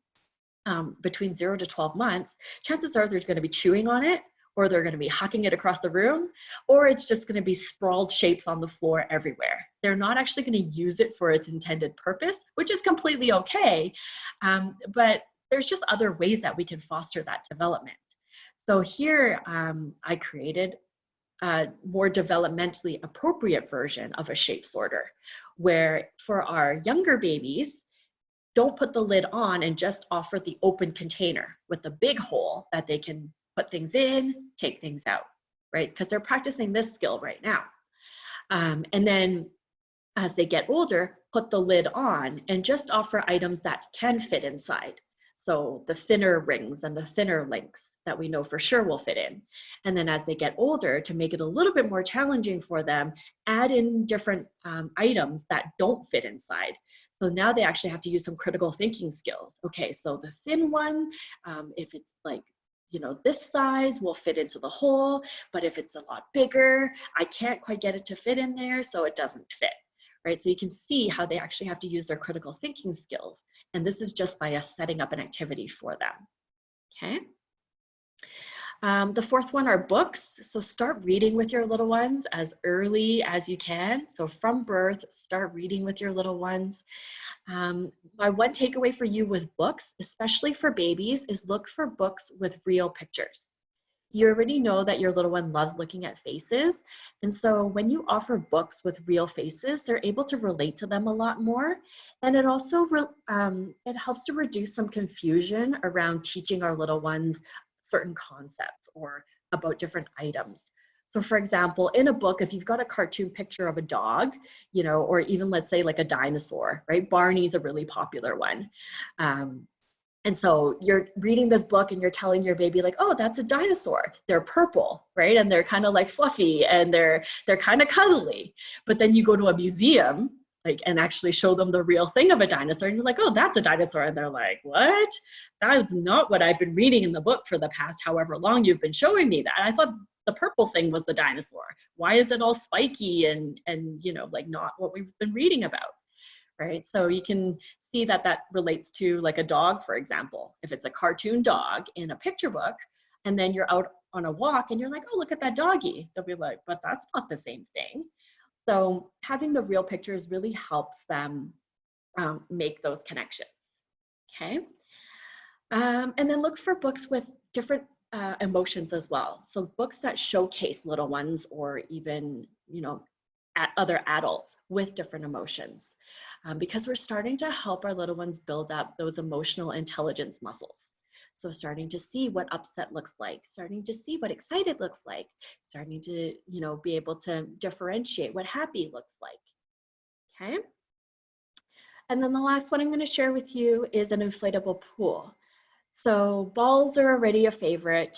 between 0 to 12 months, chances are they're going to be chewing on it, or they're going to be hucking it across the room, or it's just going to be sprawled shapes on the floor everywhere. They're not actually going to use it for its intended purpose, which is completely okay. But there's just other ways that we can foster that development. So here I created a more developmentally appropriate version of a shape sorter, where for our younger babies, don't put the lid on and just offer the open container with the big hole that they can put things in, take things out, right? Because they're practicing this skill right now. And then as they get older, put the lid on and just offer items that can fit inside. So the thinner rings and the thinner links that we know for sure will fit in. And then as they get older, to make it a little bit more challenging for them, add in different items that don't fit inside. So now they actually have to use some critical thinking skills. Okay, so the thin one, if it's like, you know, this size will fit into the hole, but if it's a lot bigger, I can't quite get it to fit in there, so it doesn't fit, right? So you can see how they actually have to use their critical thinking skills. And this is just by us setting up an activity for them, okay? The fourth one are books. So start reading with your little ones as early as you can. So from birth, start reading with your little ones. My one takeaway for you with books, especially for babies, is look for books with real pictures. You already know that your little one loves looking at faces. And so when you offer books with real faces, they're able to relate to them a lot more. And it also it helps to reduce some confusion around teaching our little ones certain concepts or about different items. So for example, in a book, if you've got a cartoon picture of a dog, you know, or even let's say like a dinosaur, right? Barney's a really popular one. And so you're reading this book and you're telling your baby like, oh, that's a dinosaur. They're purple, right? And they're kind of like fluffy and they're kind of cuddly. But then you go to a museum like and actually show them the real thing of a dinosaur, and you're like, oh, that's a dinosaur. And they're like, what? That's not what I've been reading in the book for the past however long you've been showing me that. I thought the purple thing was the dinosaur. Why is it all spiky and you know, like not what we've been reading about, right? So you can see that that relates to like a dog, for example. If it's a cartoon dog in a picture book, and then you're out on a walk and you're like, oh, look at that doggy. They'll be like, but that's not the same thing. So having the real pictures really helps them make those connections, okay? And then look for books with different emotions as well. So books that showcase little ones, or even, you know, other adults with different emotions, because we're starting to help our little ones build up those emotional intelligence muscles. So starting to see what upset looks like, starting to see what excited looks like, starting to, you know, be able to differentiate what happy looks like, okay? And then the last one I'm going to share with you is an inflatable pool. So balls are already a favorite.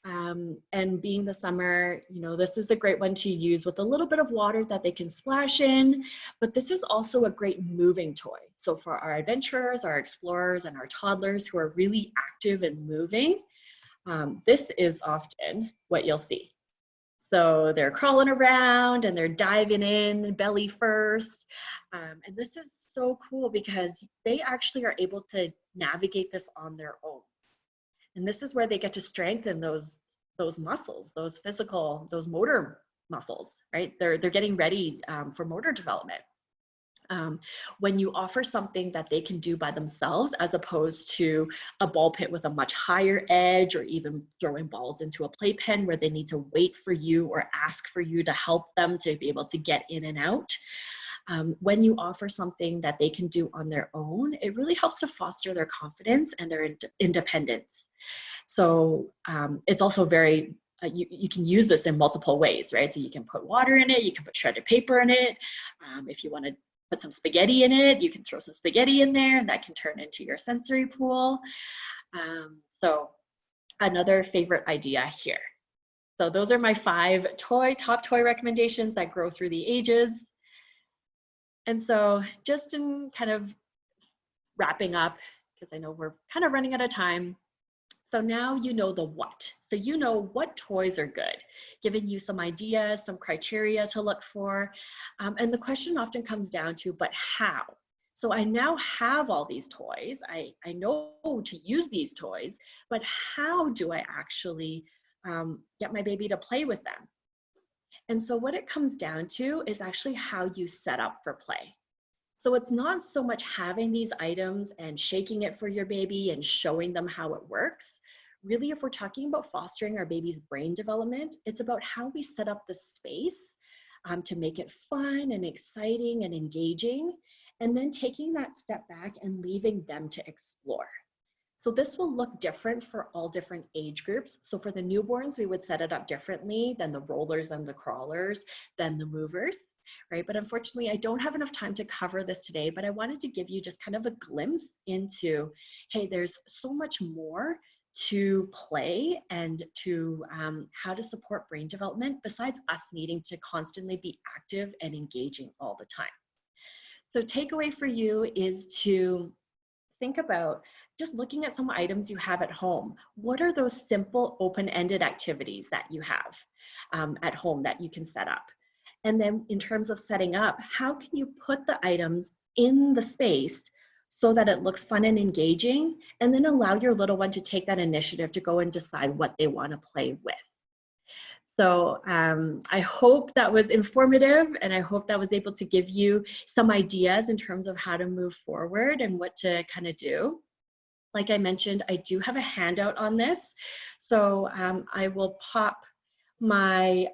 And being the summer, you know, this is a great one to use with a little bit of water that they can splash in, but this is also a great moving toy. So for our adventurers, our explorers, and our toddlers who are really active and moving, this is often what you'll see. So they're crawling around and they're diving in belly first. And this is so cool because they actually are able to navigate this on their own. And this is where they get to strengthen those muscles, those physical, those motor muscles, right? They're getting ready for motor development. When you offer something that they can do by themselves, as opposed to a ball pit with a much higher edge, or even throwing balls into a playpen where they need to wait for you or ask for you to help them to be able to get in and out. When you offer something that they can do on their own, it really helps to foster their confidence and their independence. So it's also very, you can use this in multiple ways, right? So you can put water in it, you can put shredded paper in it. If you want to put some spaghetti in it, you can throw some spaghetti in there, and that can turn into your sensory pool. So another favorite idea here. So those are my 5 top toy recommendations that grow through the ages. And so just in kind of wrapping up, because I know we're kind of running out of time. So now you know the what. So you know what toys are good, giving you some ideas, some criteria to look for. And the question often comes down to, but how? So I now have all these toys. I know to use these toys, but how do I actually get my baby to play with them? And so what it comes down to is actually how you set up for play. So it's not so much having these items and shaking it for your baby and showing them how it works. Really, if we're talking about fostering our baby's brain development, it's about how we set up the space to make it fun and exciting and engaging, and then taking that step back and leaving them to explore. So this will look different for all different age groups. So for the newborns, we would set it up differently than the rollers and the crawlers, than the movers. Right? But unfortunately, I don't have enough time to cover this today, but I wanted to give you just kind of a glimpse into, hey, there's so much more to play and to how to support brain development besides us needing to constantly be active and engaging all the time. So takeaway for you is to think about just looking at some items you have at home. What are those simple open-ended activities that you have at home that you can set up? And then in terms of setting up, how can you put the items in the space so that it looks fun and engaging, and then allow your little one to take that initiative to go and decide what they want to play with. So I hope that was informative, and I hope that was able to give you some ideas in terms of how to move forward and what to kind of do. Like I mentioned, I do have a handout on this. So I will pop my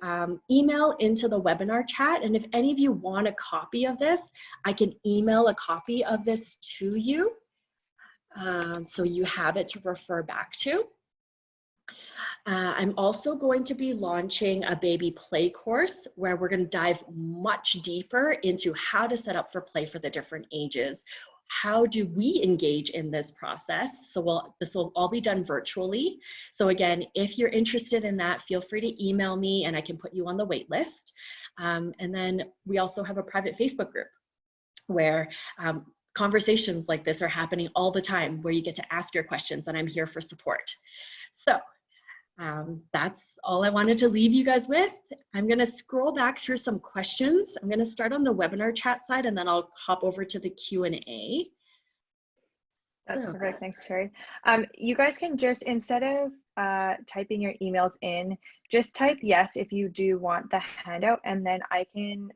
email into the webinar chat. And if any of you want a copy of this, I can email a copy of this to you. So you have it to refer back to. I'm also going to be launching a baby play course where we're going to dive much deeper into how to set up for play for the different ages. How do we engage in this process? So this will all be done virtually. So again, if you're interested in that, feel free to email me and I can put you on the wait list. And then we also have a private Facebook group where conversations like this are happening all the time, where you get to ask your questions, and I'm here for support. So that's all I wanted to leave you guys with. I'm going to scroll back through some questions. I'm going to start on the webinar chat side, and then I'll hop over to the Q&A. That's perfect. Thanks, Cherrie. You guys can just, instead of typing your emails in, just type yes if you do want the handout, and then I can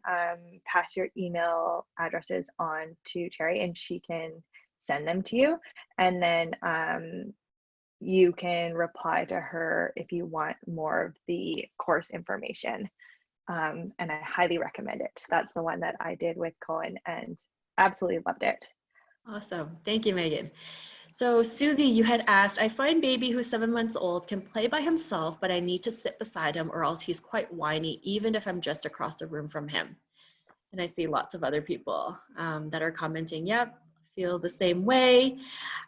pass your email addresses on to Cherrie and she can send them to you. And then you can reply to her if you want more of the course information. And I highly recommend it. That's the one that I did with Cohen and absolutely loved it. Awesome. Thank you, Maegan. So Susie, you had asked, I find baby who's 7 months old can play by himself, but I need to sit beside him or else he's quite whiny, even if I'm just across the room from him. And I see lots of other people that are commenting, yep, feel the same way.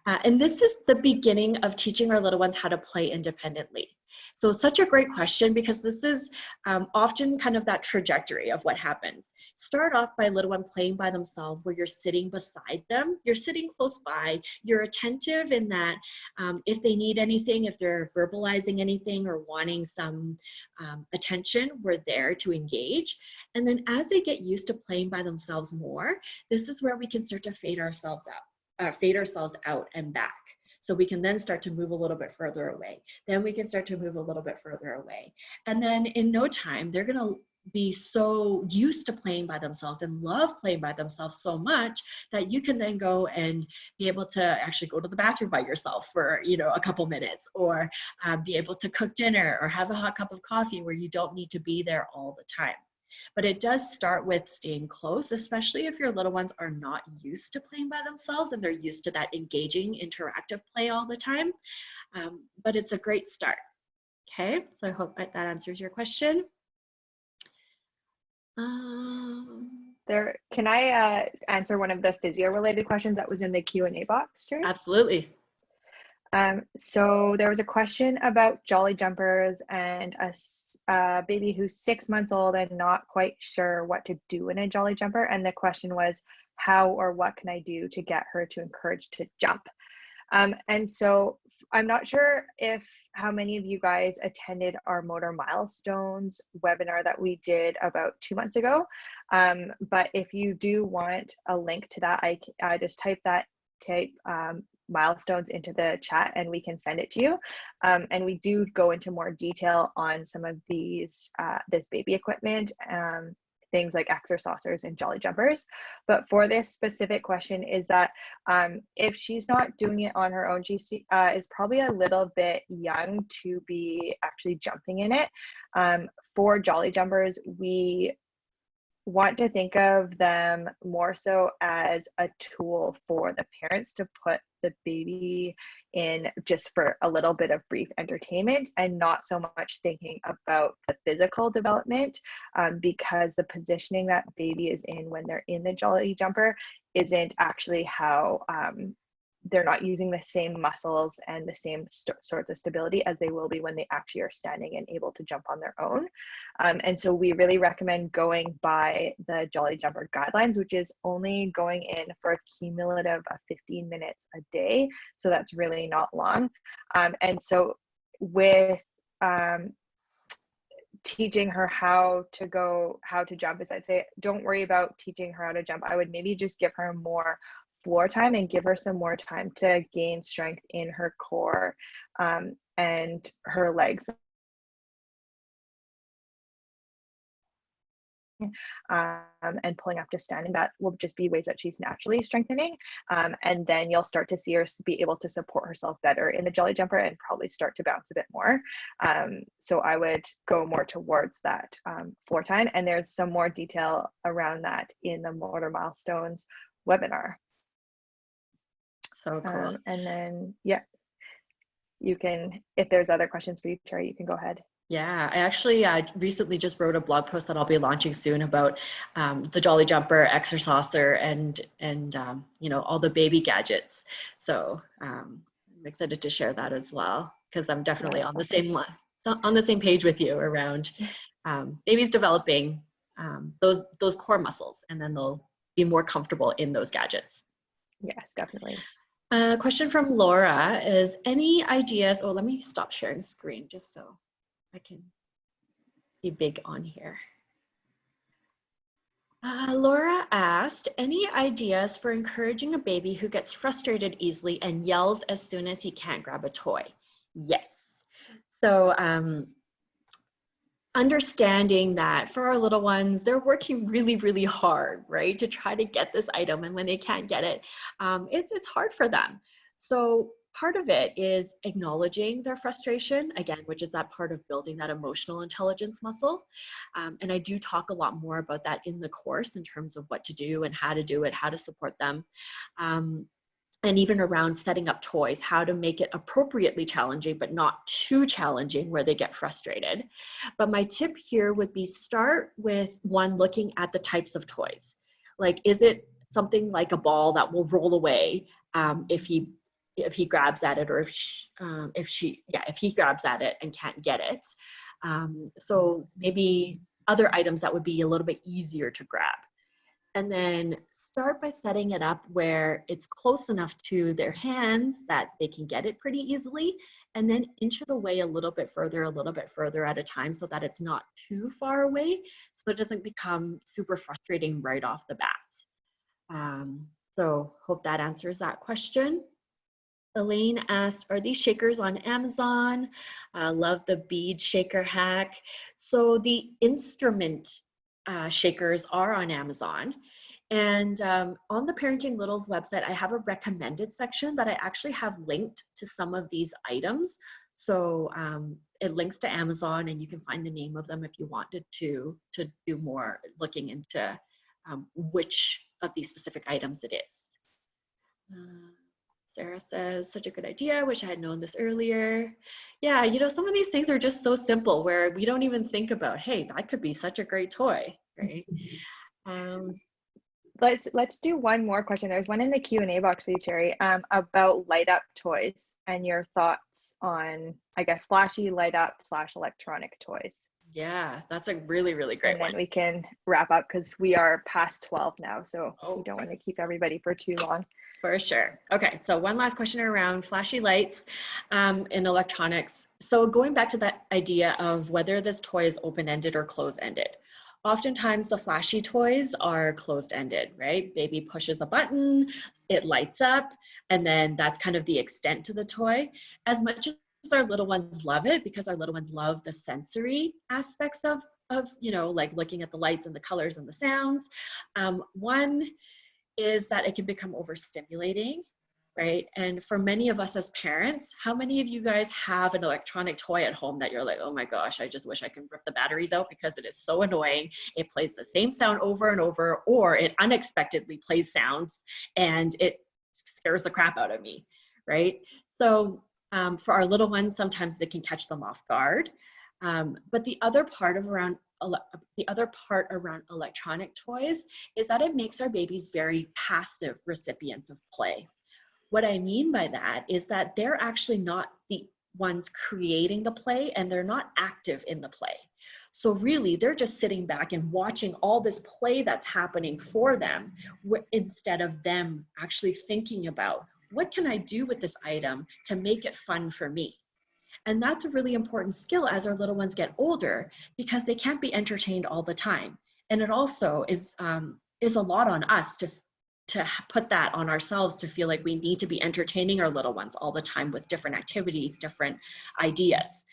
And this is the beginning of teaching our little ones how to play independently. So it's such a great question because this is often kind of that trajectory of what happens. Start off by a little one playing by themselves where you're sitting beside them. You're sitting close by. You're attentive in that if they need anything, if they're verbalizing anything or wanting some attention, we're there to engage. And then as they get used to playing by themselves more, this is where we can start to fade ourselves out and back. So we can then start to move a little bit further away. Then we can start to move a little bit further away. And then in no time, they're gonna be so used to playing by themselves and love playing by themselves so much that you can then go and be able to actually go to the bathroom by yourself for, you know, a couple minutes, or be able to cook dinner or have a hot cup of coffee where you don't need to be there all the time. But it does start with staying close, especially if your little ones are not used to playing by themselves and they're used to that engaging, interactive play all the time. But it's a great start. Okay, so I hope that answers your question. There, can I answer one of the physio related questions that was in the Q&A box, Cherrie? Absolutely. So there was a question about jolly jumpers and a baby who's 6 months old and not quite sure what to do in a jolly jumper. And the question was, how or what can I do to get her to encourage to jump? And so I'm not sure how many of you guys attended our Motor Milestones webinar that we did about 2 months ago. But if you do want a link to that, I just type milestones into the chat and we can send it to you. And we do go into more detail on some of these, this baby equipment, things like exercisers and jolly jumpers. But for this specific question is that if she's not doing it on her own, she is probably a little bit young to be actually jumping in it. For jolly jumpers, we want to think of them more so as a tool for the parents to put the baby in just for a little bit of brief entertainment, and not so much thinking about the physical development, because the positioning that baby is in when they're in the jolly jumper isn't actually how they're not using the same muscles and the same sorts of stability as they will be when they actually are standing and able to jump on their own. And so we really recommend going by the Jolly Jumper guidelines, which is only going in for a cumulative of 15 minutes a day. So that's really not long. And so with teaching her how to jump, is I'd say, don't worry about teaching her how to jump. I would maybe just give her more floor time and give her some more time to gain strength in her core and her legs. And pulling up to standing, that will just be ways that she's naturally strengthening. And then you'll start to see her be able to support herself better in the jolly jumper and probably start to bounce a bit more. So I would go more towards that floor time. And there's some more detail around that in the Motor Milestones webinar. So cool. And then, yeah, you can, if there's other questions for you, Cherrie, you can go ahead. Yeah, I actually recently just wrote a blog post that I'll be launching soon about the Jolly Jumper, exerciser, and you know, all the baby gadgets. So I'm excited to share that as well, because I'm definitely on the same page with you around babies developing those core muscles, and then they'll be more comfortable in those gadgets. Yes, definitely. Question from Laura is, any ideas? Oh, let me stop sharing screen just so I can be big on here. Laura asked, any ideas for encouraging a baby who gets frustrated easily and yells as soon as he can't grab a toy? Yes. So understanding that for our little ones, they're working really, really hard, right, to try to get this item. And when they can't get it, it's hard for them. So part of it is acknowledging their frustration, again, which is that part of building that emotional intelligence muscle. And I do talk a lot more about that in the course in terms of what to do and how to do it, how to support them. And even around setting up toys, how to make it appropriately challenging, but not too challenging where they get frustrated. But my tip here would be start with one, looking at the types of toys. Like, is it something like a ball that will roll away if he grabs at it, or if he grabs at it and can't get it. So maybe other items that would be a little bit easier to grab. And then start by setting it up where it's close enough to their hands that they can get it pretty easily, and then inch it away a little bit further at a time so that it's not too far away, so it doesn't become super frustrating right off the bat. So hope that answers that question. Elaine asked, are these shakers on Amazon? Love the bead shaker hack. So the instrument shakers are on Amazon. And on the Parenting Littles website, I have a recommended section that I actually have linked to some of these items. So it links to Amazon, and you can find the name of them if you wanted to do more looking into which of these specific items it is. Sarah says, such a good idea. Wish I had known this earlier. Yeah, you know, some of these things are just so simple where we don't even think about, hey, that could be such a great toy, right? Let's do one more question. There's one in the Q&A box for you, Cherrie, about light up toys and your thoughts on, I guess, flashy light up / electronic toys. Yeah, that's a really, really great one. And then we can wrap up because we are past 12 now, so we don't want to keep everybody for too long. For sure. Okay, so one last question around flashy lights in electronics. So going back to that idea of whether this toy is open-ended or closed-ended. Oftentimes the flashy toys are closed-ended, right? Baby pushes a button, it lights up, and then that's kind of the extent to the toy. As much as our little ones love it, because our little ones love the sensory aspects of you know, like looking at the lights and the colors and the sounds. One is that it can become overstimulating, right? And for many of us as parents, how many of you guys have an electronic toy at home that you're like, oh my gosh, I just wish I could rip the batteries out because it is so annoying. It plays the same sound over and over, or it unexpectedly plays sounds and it scares the crap out of me, right? So for our little ones, sometimes it can catch them off guard. But the other part around electronic toys is that it makes our babies very passive recipients of play. What I mean by that is that they're actually not the ones creating the play, and they're not active in the play. So really, they're just sitting back and watching all this play that's happening for them, instead of them actually thinking about, what can I do with this item to make it fun for me? And that's a really important skill as our little ones get older, because they can't be entertained all the time. And it also is a lot on us to put that on ourselves, to feel like we need to be entertaining our little ones all the time with different activities, different ideas.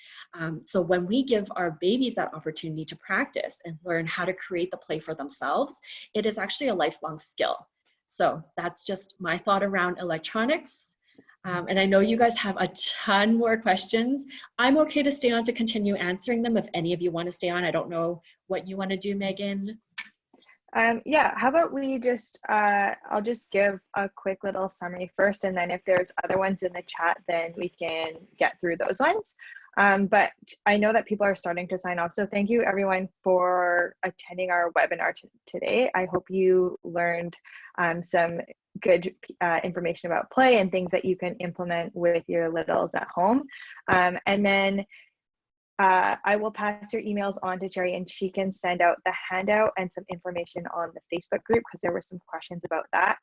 So when we give our babies that opportunity to practice and learn how to create the play for themselves, it is actually a lifelong skill. So that's just my thought around electronics. And I know you guys have a ton more questions. I'm okay to stay on to continue answering them if any of you want to stay on. I don't know what you want to do, Maegan. Yeah, how about we just, I'll just give a quick little summary first, and then if there's other ones in the chat, then we can get through those ones. But I know that people are starting to sign off. So thank you everyone for attending our webinar today. I hope you learned some good information about play and things that you can implement with your littles at home. And then I will pass your emails on to Cherrie, and she can send out the handout and some information on the Facebook group, because there were some questions about that.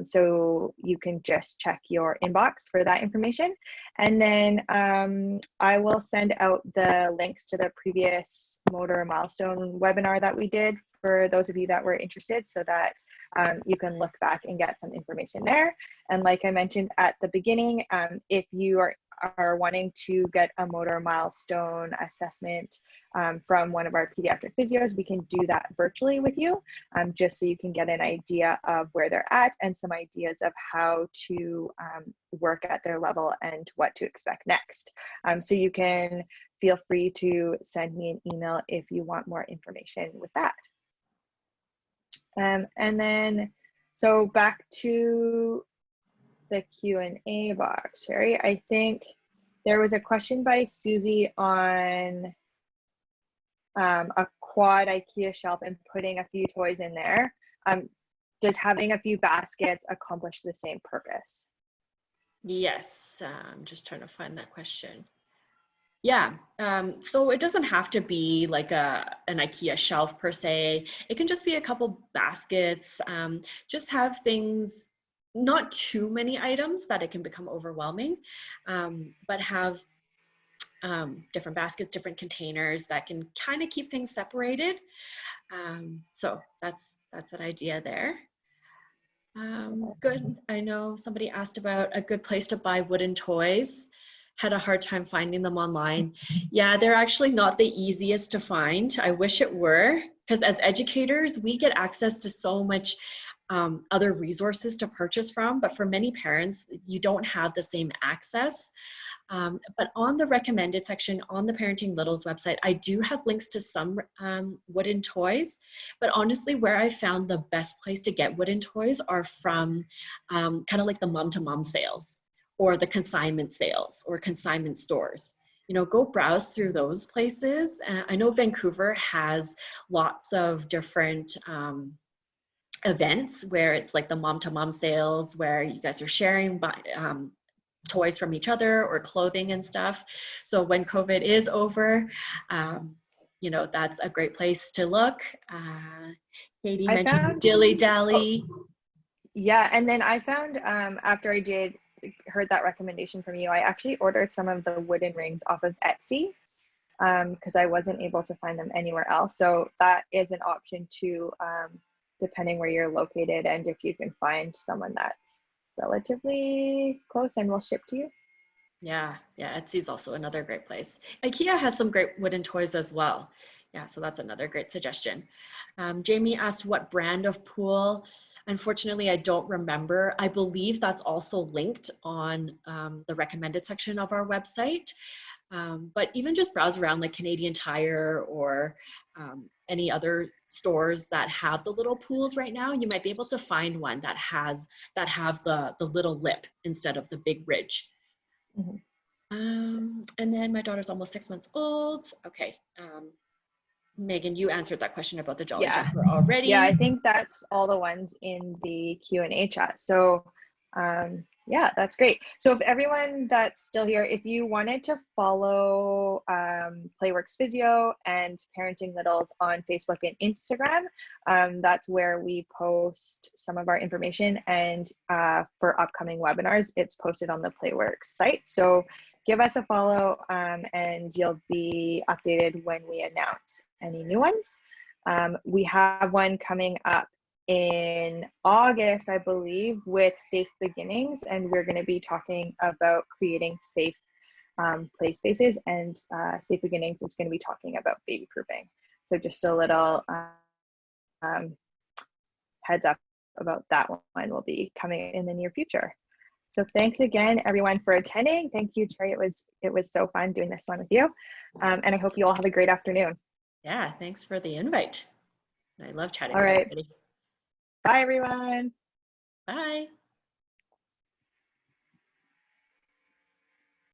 So you can just check your inbox for that information. And then I will send out the links to the previous motor milestone webinar that we did for those of you that were interested, so that you can look back and get some information there. And like I mentioned at the beginning, if you are are wanting to get a motor milestone assessment from one of our pediatric physios, we can do that virtually with you, just so you can get an idea of where they're at and some ideas of how to work at their level and what to expect next. So you can feel free to send me an email if you want more information with that. And then, so back to the Q&A box, Cherrie. I think there was a question by Susie on a quad IKEA shelf and putting a few toys in there. Does having a few baskets accomplish the same purpose? Yes, I'm just trying to find that question. Yeah, so it doesn't have to be like an IKEA shelf per se. It can just be a couple baskets. Just have things, not too many items that it can become overwhelming, but have different baskets, different containers that can kind of keep things separated. So that's an idea there. Good. I know somebody asked about a good place to buy wooden toys. Had a hard time finding them online. Yeah, they're actually not the easiest to find. I wish it were, because as educators, we get access to so much other resources to purchase from, but for many parents, you don't have the same access. But on the recommended section on the Parenting Littles website, I do have links to some wooden toys, but honestly, where I found the best place to get wooden toys are from kind of like the mom-to-mom sales, or the consignment sales, or consignment stores. You know, go browse through those places. I know Vancouver has lots of different events where it's like the mom-to-mom sales, where you guys are sharing toys from each other or clothing and stuff. So when COVID is over, you know, that's a great place to look. Katie mentioned Dilly Dally. Oh, yeah, and then I found after I heard that recommendation from you, I actually ordered some of the wooden rings off of Etsy because I wasn't able to find them anywhere else. So that is an option too, depending where you're located and if you can find someone that's relatively close and will ship to you. Yeah, Etsy is also another great place. IKEA has some great wooden toys as well. Yeah, so that's another great suggestion. Jamie asked what brand of pool. Unfortunately, I don't remember. I believe that's also linked on the recommended section of our website. But even just browse around like Canadian Tire or any other stores that have the little pools right now, you might be able to find one that have the little lip instead of the big ridge. Mm-hmm. And then my daughter's almost 6 months old. Okay. Maegan, you answered that question about the Jolly Jumper already. Yeah, I think that's all the ones in the Q&A chat. So yeah, that's great. So if everyone that's still here, if you wanted to follow PlayWorks Physio and Parenting Littles on Facebook and Instagram, that's where we post some of our information. And for upcoming webinars, it's posted on the PlayWorks site. So give us a follow and you'll be updated when we announce any new ones. We have one coming up in August, I believe, with Safe Beginnings, and we're going to be talking about creating safe play spaces, and Safe Beginnings is going to be talking about baby proofing. So just a little heads up about that one will be coming in the near future. So thanks again, everyone, for attending. Thank you, Cherrie. It was so fun doing this one with you, and I hope you all have a great afternoon. Yeah, thanks for the invite. I love chatting with everybody. Bye, everyone. Bye.